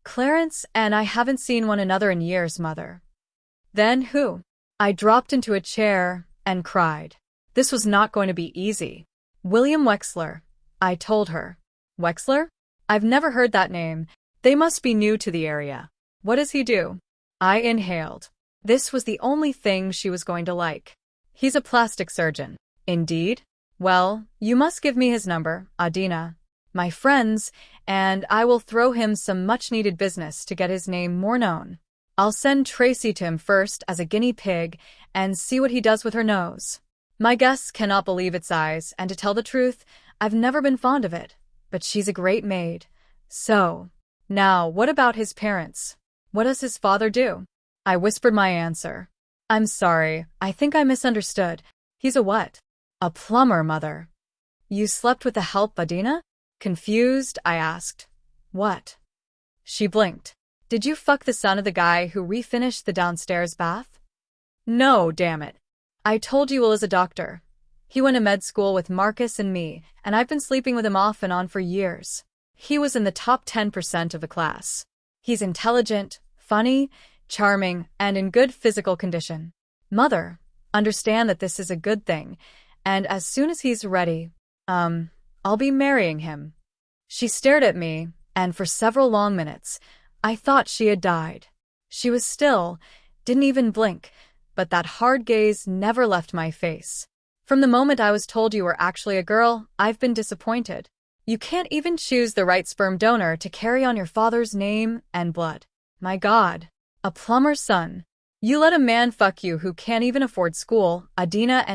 Clarence and I haven't seen one another in years, Mother. Then who? I dropped into a chair and cried. This was not going to be easy. William Wexler, I told her. Wexler? I've never heard that name. They must be new to the area. What does he do? I inhaled. This was the only thing she was going to like. He's a plastic surgeon. Indeed? Well, you must give me his number, Adina. My friends, and I will throw him some much-needed business to get his name more known. I'll send Tracy to him first as a guinea pig and see what he does with her nose. My guests cannot believe its eyes, and to tell the truth, I've never been fond of it, but she's a great maid. So, now what about his parents? What does his father do? I whispered my answer. I'm sorry, I think I misunderstood. He's a what? A plumber, Mother. You slept with the help, Adina? Confused, I asked. What? She blinked. Did you fuck the son of the guy who refinished the downstairs bath? No, damn it. I told you Will is a doctor. He went to med school with Marcus and me, and I've been sleeping with him off and on for years. He was in the top 10% of the class. He's intelligent, funny, charming, and in good physical condition. Mother, understand that this is a good thing, and as soon as he's ready, I'll be marrying him. She stared at me, and for several long minutes, I thought she had died. She was still, didn't even blink, but that hard gaze never left my face. From the moment I was told you were actually a girl, I've been disappointed. You can't even choose the right sperm donor to carry on your father's name and blood. My God, a plumber's son. You let a man fuck you who can't even afford school, Adina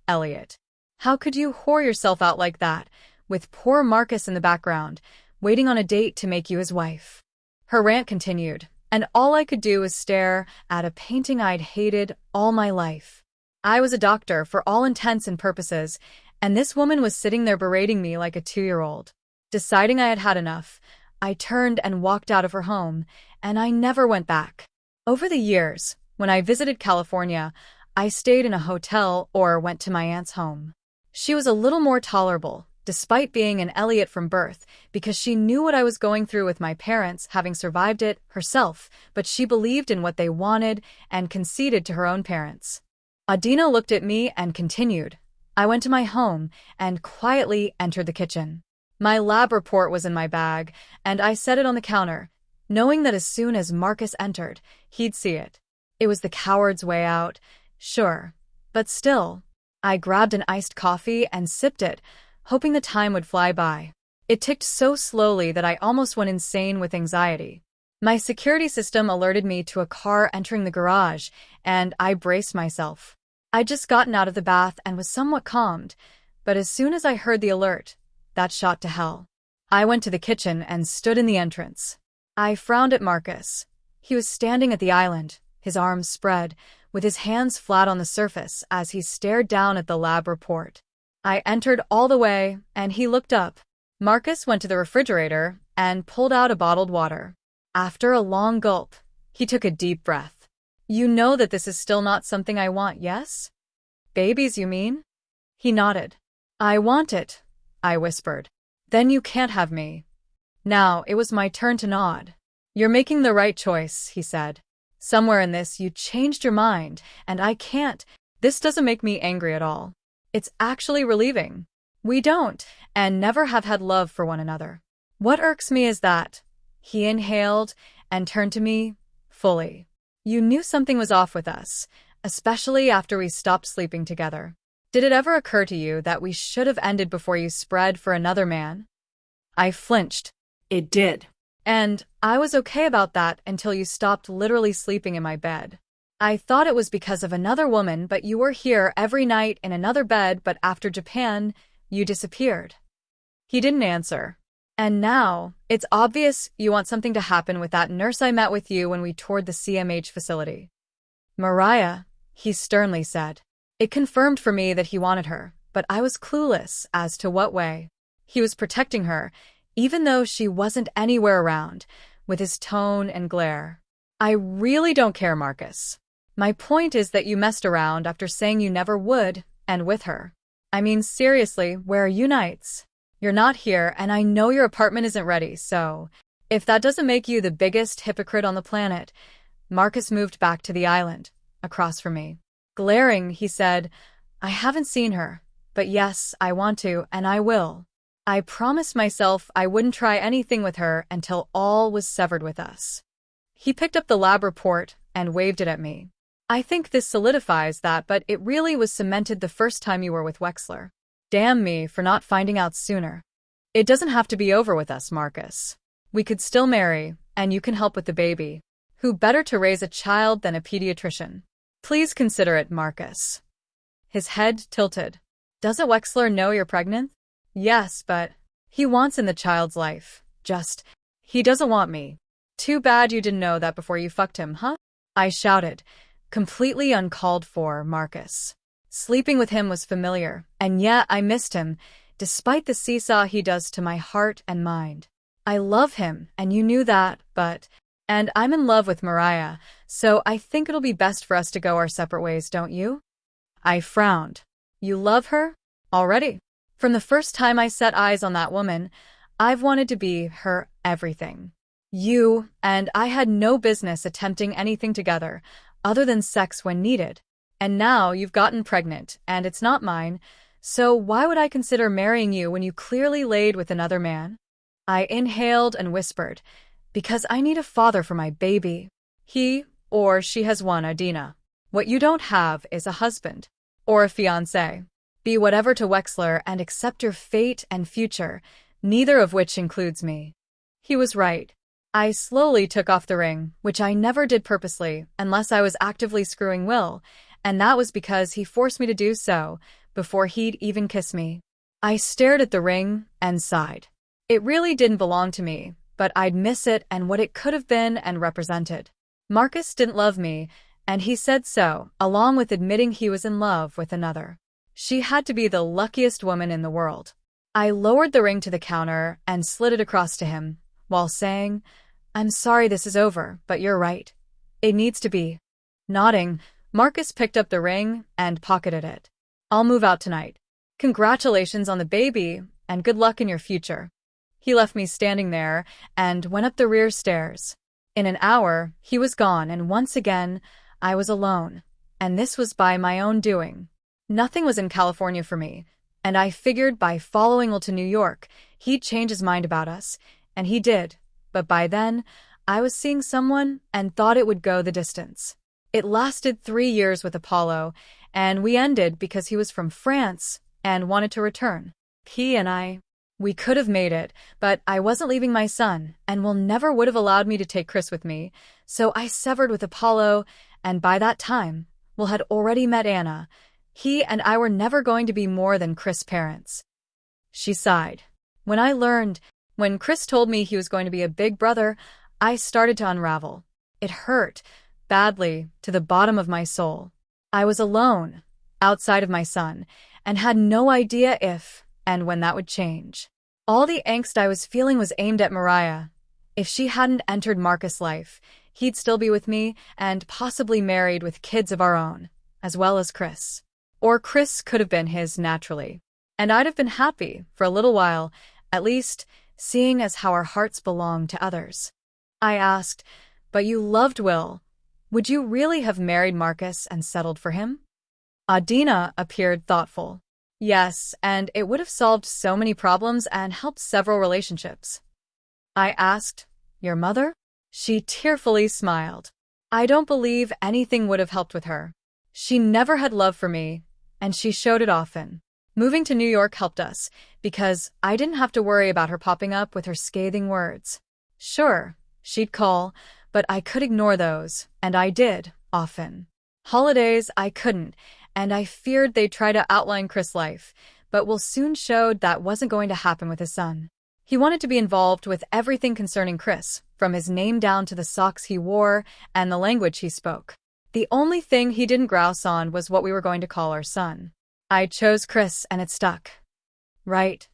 Elliott. How could you whore yourself out like that, with poor Marcus in the background, waiting on a date to make you his wife? Her rant continued, and all I could do was stare at a painting I'd hated all my life. I was a doctor for all intents and purposes, and this woman was sitting there berating me like a 2-year-old. Deciding I had had enough, I turned and walked out of her home, and I never went back. Over the years, when I visited California, I stayed in a hotel or went to my aunt's home. She was a little more tolerable, despite being an Elliott from birth, because she knew what I was going through with my parents, having survived it herself, but she believed in what they wanted and conceded to her own parents. Adina looked at me and continued. I went to my home and quietly entered the kitchen. My lab report was in my bag, and I set it on the counter, knowing that as soon as Marcus entered, he'd see it. It was the coward's way out, sure, but still. I grabbed an iced coffee and sipped it, hoping the time would fly by. It ticked so slowly that I almost went insane with anxiety. My security system alerted me to a car entering the garage, and I braced myself. I'd just gotten out of the bath and was somewhat calmed, but as soon as I heard the alert, that shot to hell. I went to the kitchen and stood in the entrance. I frowned at Marcus. He was standing at the island, his arms spread, with his hands flat on the surface as he stared down at the lab report. I entered all the way, and he looked up. Marcus went to the refrigerator and pulled out a bottled water. After a long gulp, he took a deep breath. You know that this is still not something I want, yes? Babies, you mean? He nodded. I want it, I whispered. Then you can't have me. Now, it was my turn to nod. You're making the right choice, he said. Somewhere in this, you changed your mind, and I can't. This doesn't make me angry at all. It's actually relieving. We don't, and never have had love for one another. What irks me is that. He inhaled and turned to me, fully. You knew something was off with us, especially after we stopped sleeping together. Did it ever occur to you that we should have ended before you spread for another man? I flinched. It did. And I was okay about that until you stopped literally sleeping in my bed. I thought it was because of another woman, but you were here every night in another bed, but after Japan, you disappeared. He didn't answer. And now, it's obvious you want something to happen with that nurse I met with you when we toured the CMH facility. Mariah, he sternly said. It confirmed for me that he wanted her, but I was clueless as to what way. He was protecting her, even though she wasn't anywhere around, with his tone and glare. I really don't care, Marcus. My point is that you messed around after saying you never would, and with her. I mean, seriously, where are you nights? You're not here, and I know your apartment isn't ready, so if that doesn't make you the biggest hypocrite on the planet. Marcus moved back to the island, across from me. Glaring, he said, I haven't seen her, but yes, I want to, and I will. I promised myself I wouldn't try anything with her until all was severed with us. He picked up the lab report and waved it at me. I think this solidifies that, but it really was cemented the first time you were with Wexler. Damn me for not finding out sooner. It doesn't have to be over with us, Marcus. We could still marry, and you can help with the baby. Who better to raise a child than a pediatrician? Please consider it, Marcus. His head tilted. Doesn't Wexler know you're pregnant? Yes, but he wants in the child's life. He doesn't want me. Too bad you didn't know that before you fucked him, huh? I shouted. Completely uncalled for, Marcus. Sleeping with him was familiar, and yet I missed him, despite the seesaw he does to my heart and mind. I love him, and you knew that, and I'm in love with Mariah, so I think it'll be best for us to go our separate ways, don't you? I frowned. You love her? Already? From the first time I set eyes on that woman, I've wanted to be her everything. You and I had no business attempting anything together, other than sex when needed. And now you've gotten pregnant, and it's not mine, so why would I consider marrying you when you clearly laid with another man? I inhaled and whispered, because I need a father for my baby. He or she has one, Adina. What you don't have is a husband. Or a fiancé. Be whatever to Wexler and accept your fate and future, neither of which includes me. He was right. I slowly took off the ring, which I never did purposely, unless I was actively screwing Will, and that was because he forced me to do so, before he'd even kiss me. I stared at the ring and sighed. It really didn't belong to me, but I'd miss it and what it could have been and represented. Marcus didn't love me, and he said so, along with admitting he was in love with another. She had to be the luckiest woman in the world. I lowered the ring to the counter and slid it across to him, while saying, I'm sorry this is over, but you're right. It needs to be. Nodding, Marcus picked up the ring and pocketed it. I'll move out tonight. Congratulations on the baby, and good luck in your future. He left me standing there and went up the rear stairs. In an hour, he was gone, and once again, I was alone. And this was by my own doing. Nothing was in California for me, and I figured by following Will to New York, he'd change his mind about us, and he did. But by then, I was seeing someone and thought it would go the distance. It lasted 3 years with Apollo, and we ended because he was from France and wanted to return. He and I, we could have made it, but I wasn't leaving my son, and Will never would have allowed me to take Chris with me, so I severed with Apollo, and by that time, Will had already met Anna. He and I were never going to be more than Chris' parents. She sighed. When Chris told me he was going to be a big brother, I started to unravel. It hurt, badly, to the bottom of my soul. I was alone, outside of my son, and had no idea if and when that would change. All the angst I was feeling was aimed at Mariah. If she hadn't entered Marcus' life, he'd still be with me and possibly married with kids of our own, as well as Chris. Or Chris could have been his naturally. And I'd have been happy for a little while, at least, seeing as how our hearts belong to others. I asked, but you loved Will. Would you really have married Marcus and settled for him? Adina appeared thoughtful. Yes, and it would have solved so many problems and helped several relationships. I asked, your mother? She tearfully smiled. I don't believe anything would have helped with her. She never had love for me, and she showed it often. Moving to New York helped us, because I didn't have to worry about her popping up with her scathing words. Sure, she'd call, but I could ignore those, and I did, often. Holidays I couldn't, and I feared they'd try to outline Chris' life, but Will soon showed that wasn't going to happen with his son. He wanted to be involved with everything concerning Chris, from his name down to the socks he wore and the language he spoke. The only thing he didn't grouse on was what we were going to call our son. I chose Chris, and it stuck. Right,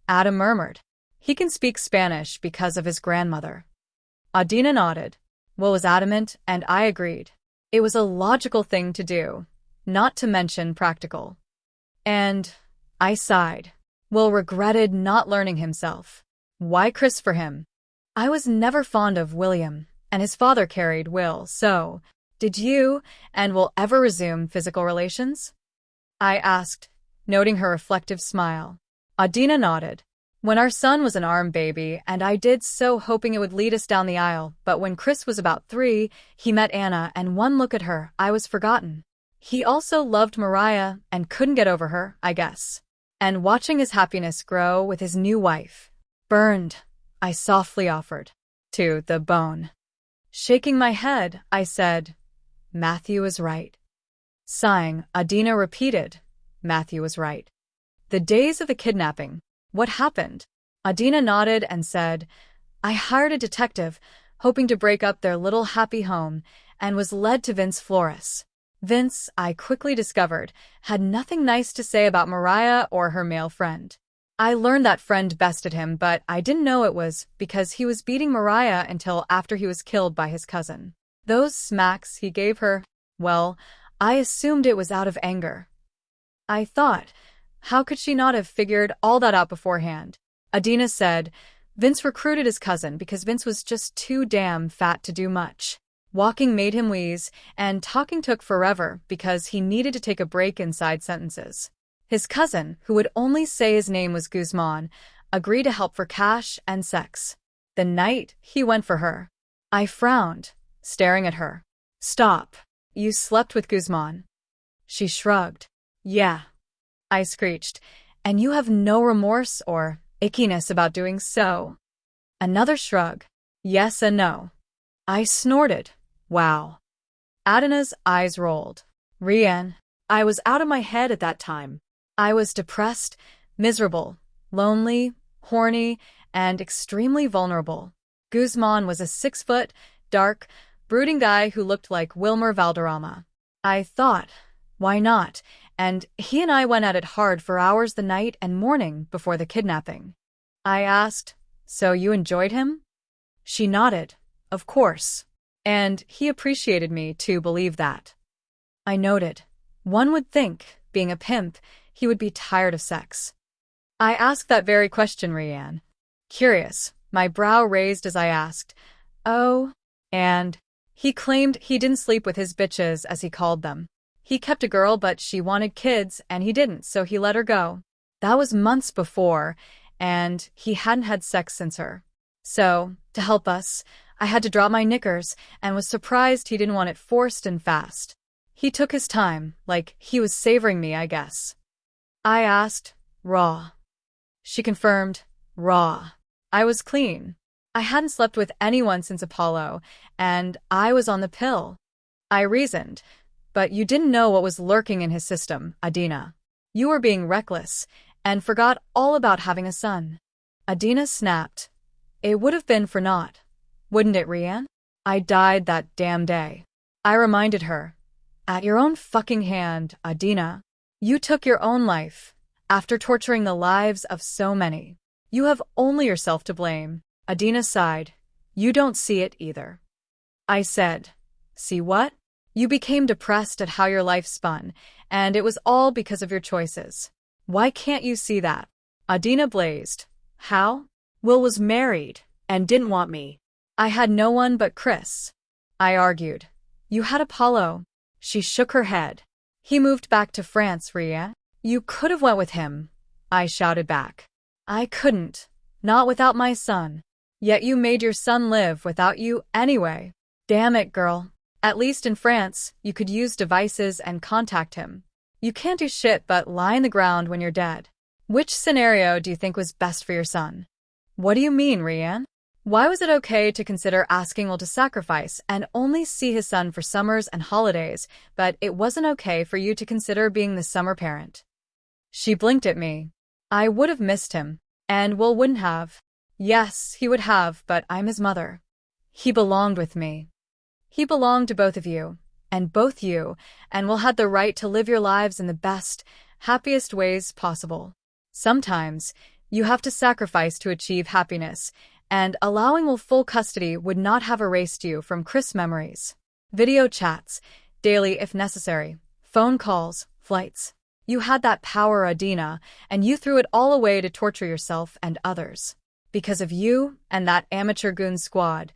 Adam murmured. He can speak Spanish because of his grandmother. Adina nodded. Will was adamant, and I agreed. It was a logical thing to do, not to mention practical. And I sighed. Will regretted not learning himself. Why Chris for him? I was never fond of William, and his father carried Will, so did you and Will ever resume physical relations? I asked, noting her reflective smile. Adina nodded. When our son was an arm baby, and I did so hoping it would lead us down the aisle, but when Chris was about 3, he met Anna, and one look at her, I was forgotten. He also loved Mariah and couldn't get over her, I guess. And watching his happiness grow with his new wife. Burned, I softly offered. To the bone. Shaking my head, I said, Matthew is right. Sighing, Adina repeated, Matthew was right. The days of the kidnapping. What happened? Adina nodded and said, I hired a detective, hoping to break up their little happy home, and was led to Vince Flores. Vince, I quickly discovered, had nothing nice to say about Mariah or her male friend. I learned that friend bested him, but I didn't know it was because he was beating Mariah until after he was killed by his cousin. Those smacks he gave her, well, I assumed it was out of anger. I thought, how could she not have figured all that out beforehand? Adina said, Vince recruited his cousin because Vince was just too damn fat to do much. Walking made him wheeze, and talking took forever because he needed to take a break inside sentences. His cousin, who would only say his name was Guzman, agreed to help for cash and sex. The night he went for her. I frowned, staring at her. Stop. You slept with Guzman. She shrugged. Yeah. I screeched, and you have no remorse or ickiness about doing so. Another shrug. Yes and no. I snorted. Wow. Adina's eyes rolled. Ryanne. I was out of my head at that time. I was depressed, miserable, lonely, horny, and extremely vulnerable. Guzman was a 6-foot, dark, brooding guy who looked like Wilmer Valderrama. I thought, why not? And he and I went at it hard for hours the night and morning before the kidnapping. I asked, so you enjoyed him? She nodded, of course. And he appreciated me to believe that. I noted, one would think, being a pimp, he would be tired of sex. I asked that very question, Ryanne. Curious, my brow raised as I asked, oh, and he claimed he didn't sleep with his bitches, as he called them. He kept a girl, but she wanted kids, and he didn't, so he let her go. That was months before, and he hadn't had sex since her. So, to help us, I had to drop my knickers, and was surprised he didn't want it forced and fast. He took his time, like he was savoring me, I guess. I asked, raw. She confirmed, raw. I was clean. I hadn't slept with anyone since Apollo, and I was on the pill. I reasoned. But you didn't know what was lurking in his system, Adina. You were being reckless, and forgot all about having a son. Adina snapped. It would have been for naught. Wouldn't it, Ryanne? I died that damn day. I reminded her. At your own fucking hand, Adina. You took your own life, after torturing the lives of so many. You have only yourself to blame. Adina sighed. You don't see it either. I said. See what? You became depressed at how your life spun, and it was all because of your choices. Why can't you see that? Adina blazed. How? Will was married, and didn't want me. I had no one but Chris. I argued. You had Apollo. She shook her head. He moved back to France, Ryanne. You could have went with him. I shouted back. I couldn't. Not without my son. Yet you made your son live without you anyway. Damn it, girl. At least in France, you could use devices and contact him. You can't do shit but lie in the ground when you're dead. Which scenario do you think was best for your son? What do you mean, Ryanne? Why was it okay to consider asking Will to sacrifice and only see his son for summers and holidays, but it wasn't okay for you to consider being the summer parent? She blinked at me. I would have missed him. And Will wouldn't have. Yes, he would have, but I'm his mother. He belonged with me. He belonged to both of you, and both you, and Will had the right to live your lives in the best, happiest ways possible. Sometimes, you have to sacrifice to achieve happiness, and allowing Will full custody would not have erased you from Chris' memories. Video chats, daily if necessary, phone calls, flights. You had that power, Adina, and you threw it all away to torture yourself and others. Because of you and that amateur goon squad,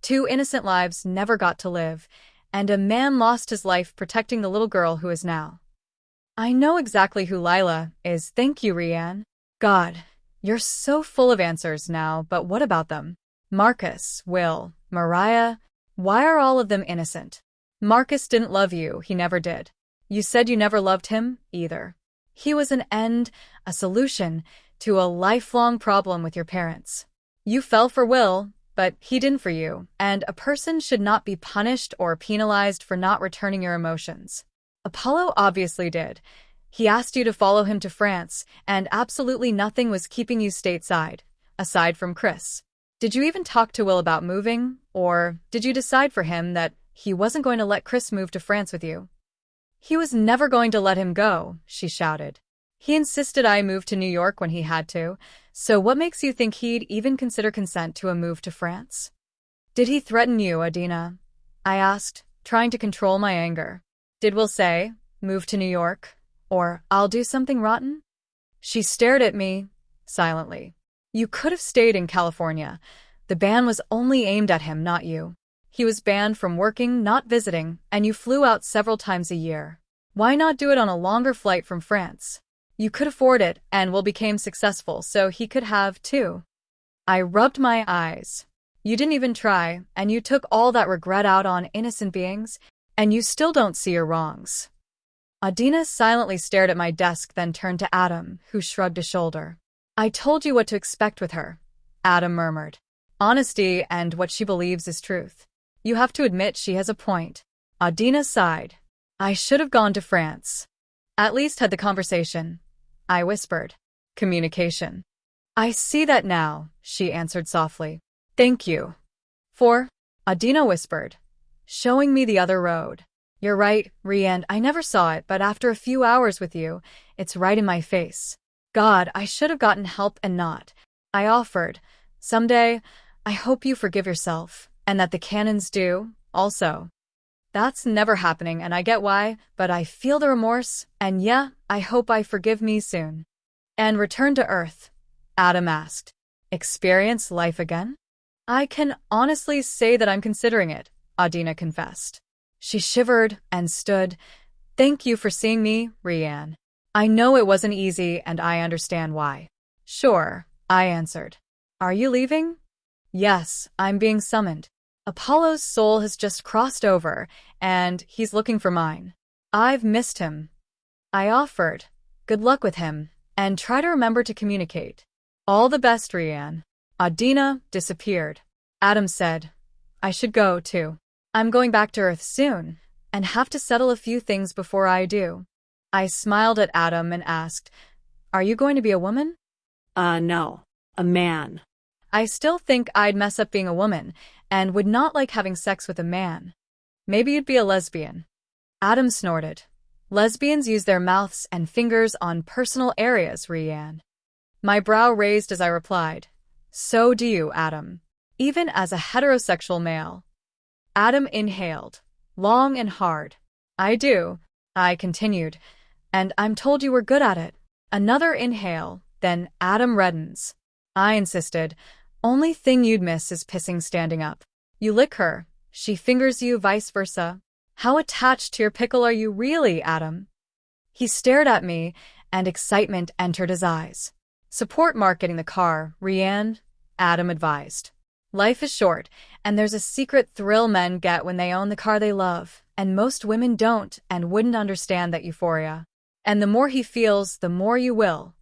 2 innocent lives never got to live, and a man lost his life protecting the little girl who is now. I know exactly who Lila is, thank you, Ryanne. God, you're so full of answers now, but what about them? Marcus, Will, Mariah, why are all of them innocent? Marcus didn't love you, he never did. You said you never loved him, either. He was an end, a solution, to a lifelong problem with your parents. You fell for Will, but he didn't for you, and a person should not be punished or penalized for not returning your emotions. Apollo obviously did. He asked you to follow him to France, and absolutely nothing was keeping you stateside, aside from Chris. Did you even talk to Will about moving, or did you decide for him that he wasn't going to let Chris move to France with you? He was never going to let him go, she shouted. He insisted I move to New York when he had to, so what makes you think he'd even consider consent to a move to France? Did he threaten you, Adina? I asked, trying to control my anger. Did Will say, move to New York, or I'll do something rotten? She stared at me, silently. You could have stayed in California. The ban was only aimed at him, not you. He was banned from working, not visiting, and you flew out several times a year. Why not do it on a longer flight from France? You could afford it, and Will became successful, so he could have, too. I rubbed my eyes. You didn't even try, and you took all that regret out on innocent beings, and you still don't see your wrongs. Adina silently stared at my desk, then turned to Adam, who shrugged a shoulder. I told you what to expect with her, Adam murmured. Honesty and what she believes is truth. You have to admit she has a point. Adina sighed. I should have gone to France. At least had the conversation. I whispered. Communication. I see that now, she answered softly. Thank you. Adina whispered, showing me the other road. You're right, Ryanne, I never saw it, but after a few hours with you, it's right in my face. God, I should have gotten help and not. I offered. Someday, I hope you forgive yourself, and that the cannons do, also. That's never happening, and I get why, but I feel the remorse, and yeah, I hope I forgive me soon. And return to Earth? Adam asked. Experience life again? I can honestly say that I'm considering it, Adina confessed. She shivered and stood. Thank you for seeing me, Ryanne. I know it wasn't easy, and I understand why. Sure, I answered. Are you leaving? Yes, I'm being summoned. Apollo's soul has just crossed over, and he's looking for mine. I've missed him. I offered. Good luck with him, and try to remember to communicate. All the best, Ryanne. Adina disappeared. Adam said, I should go, too. I'm going back to Earth soon, and have to settle a few things before I do. I smiled at Adam and asked, Are you going to be a woman? No. A man. I still think I'd mess up being a woman, and would not like having sex with a man. Maybe you'd be a lesbian. Adam snorted. Lesbians use their mouths and fingers on personal areas, Ryanne. My brow raised as I replied. So do you, Adam. Even as a heterosexual male. Adam inhaled, long and hard. I do, I continued, and I'm told you were good at it. Another inhale, then Adam reddens. I insisted. Only thing you'd miss is pissing standing up. You lick her, she fingers you, vice versa. How attached to your pickle are you really, Adam? He stared at me, and excitement entered his eyes. Support Mark getting the car, Ryanne, Adam advised. Life is short, and there's a secret thrill men get when they own the car they love, and most women don't and wouldn't understand that euphoria. And the more he feels, the more you will.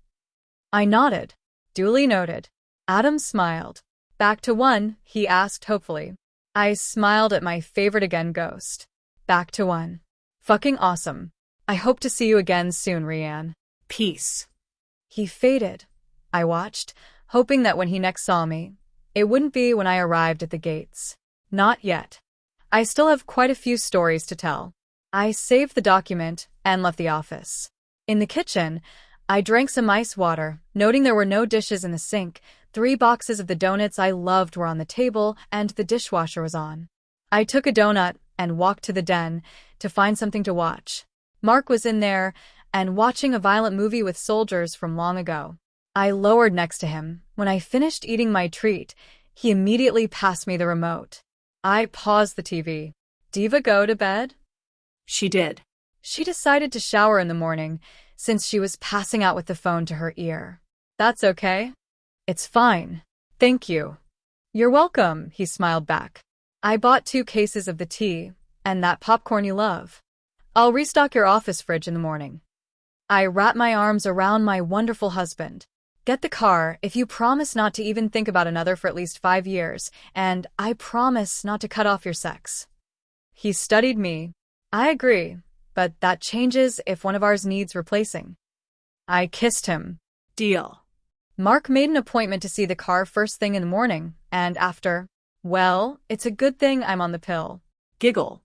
I nodded. Duly noted. Adam smiled. Back to one, he asked hopefully. I smiled at my favorite again ghost. Back to one. Fucking awesome. I hope to see you again soon, Ryanne. Peace. He faded. I watched, hoping that when he next saw me, it wouldn't be when I arrived at the gates. Not yet. I still have quite a few stories to tell. I saved the document and left the office. In the kitchen, I drank some ice water, noting there were no dishes in the sink. 3 boxes of the donuts I loved were on the table, and the dishwasher was on. I took a donut and walked to the den to find something to watch. Mark was in there and watching a violent movie with soldiers from long ago. I lowered next to him. When I finished eating my treat, he immediately passed me the remote. I paused the TV. Diva go to bed? She did. She decided to shower in the morning, since she was passing out with the phone to her ear. That's okay. It's fine. Thank you. You're welcome, he smiled back. I bought 2 cases of the tea, and that popcorn you love. I'll restock your office fridge in the morning. I wrapped my arms around my wonderful husband. Get the car if you promise not to even think about another for at least 5 years, and I promise not to cut off your sex. He studied me. I agree, but that changes if one of ours needs replacing. I kissed him. Deal. Mark made an appointment to see the car first thing in the morning, and after, well, it's a good thing I'm on the pill. Giggle.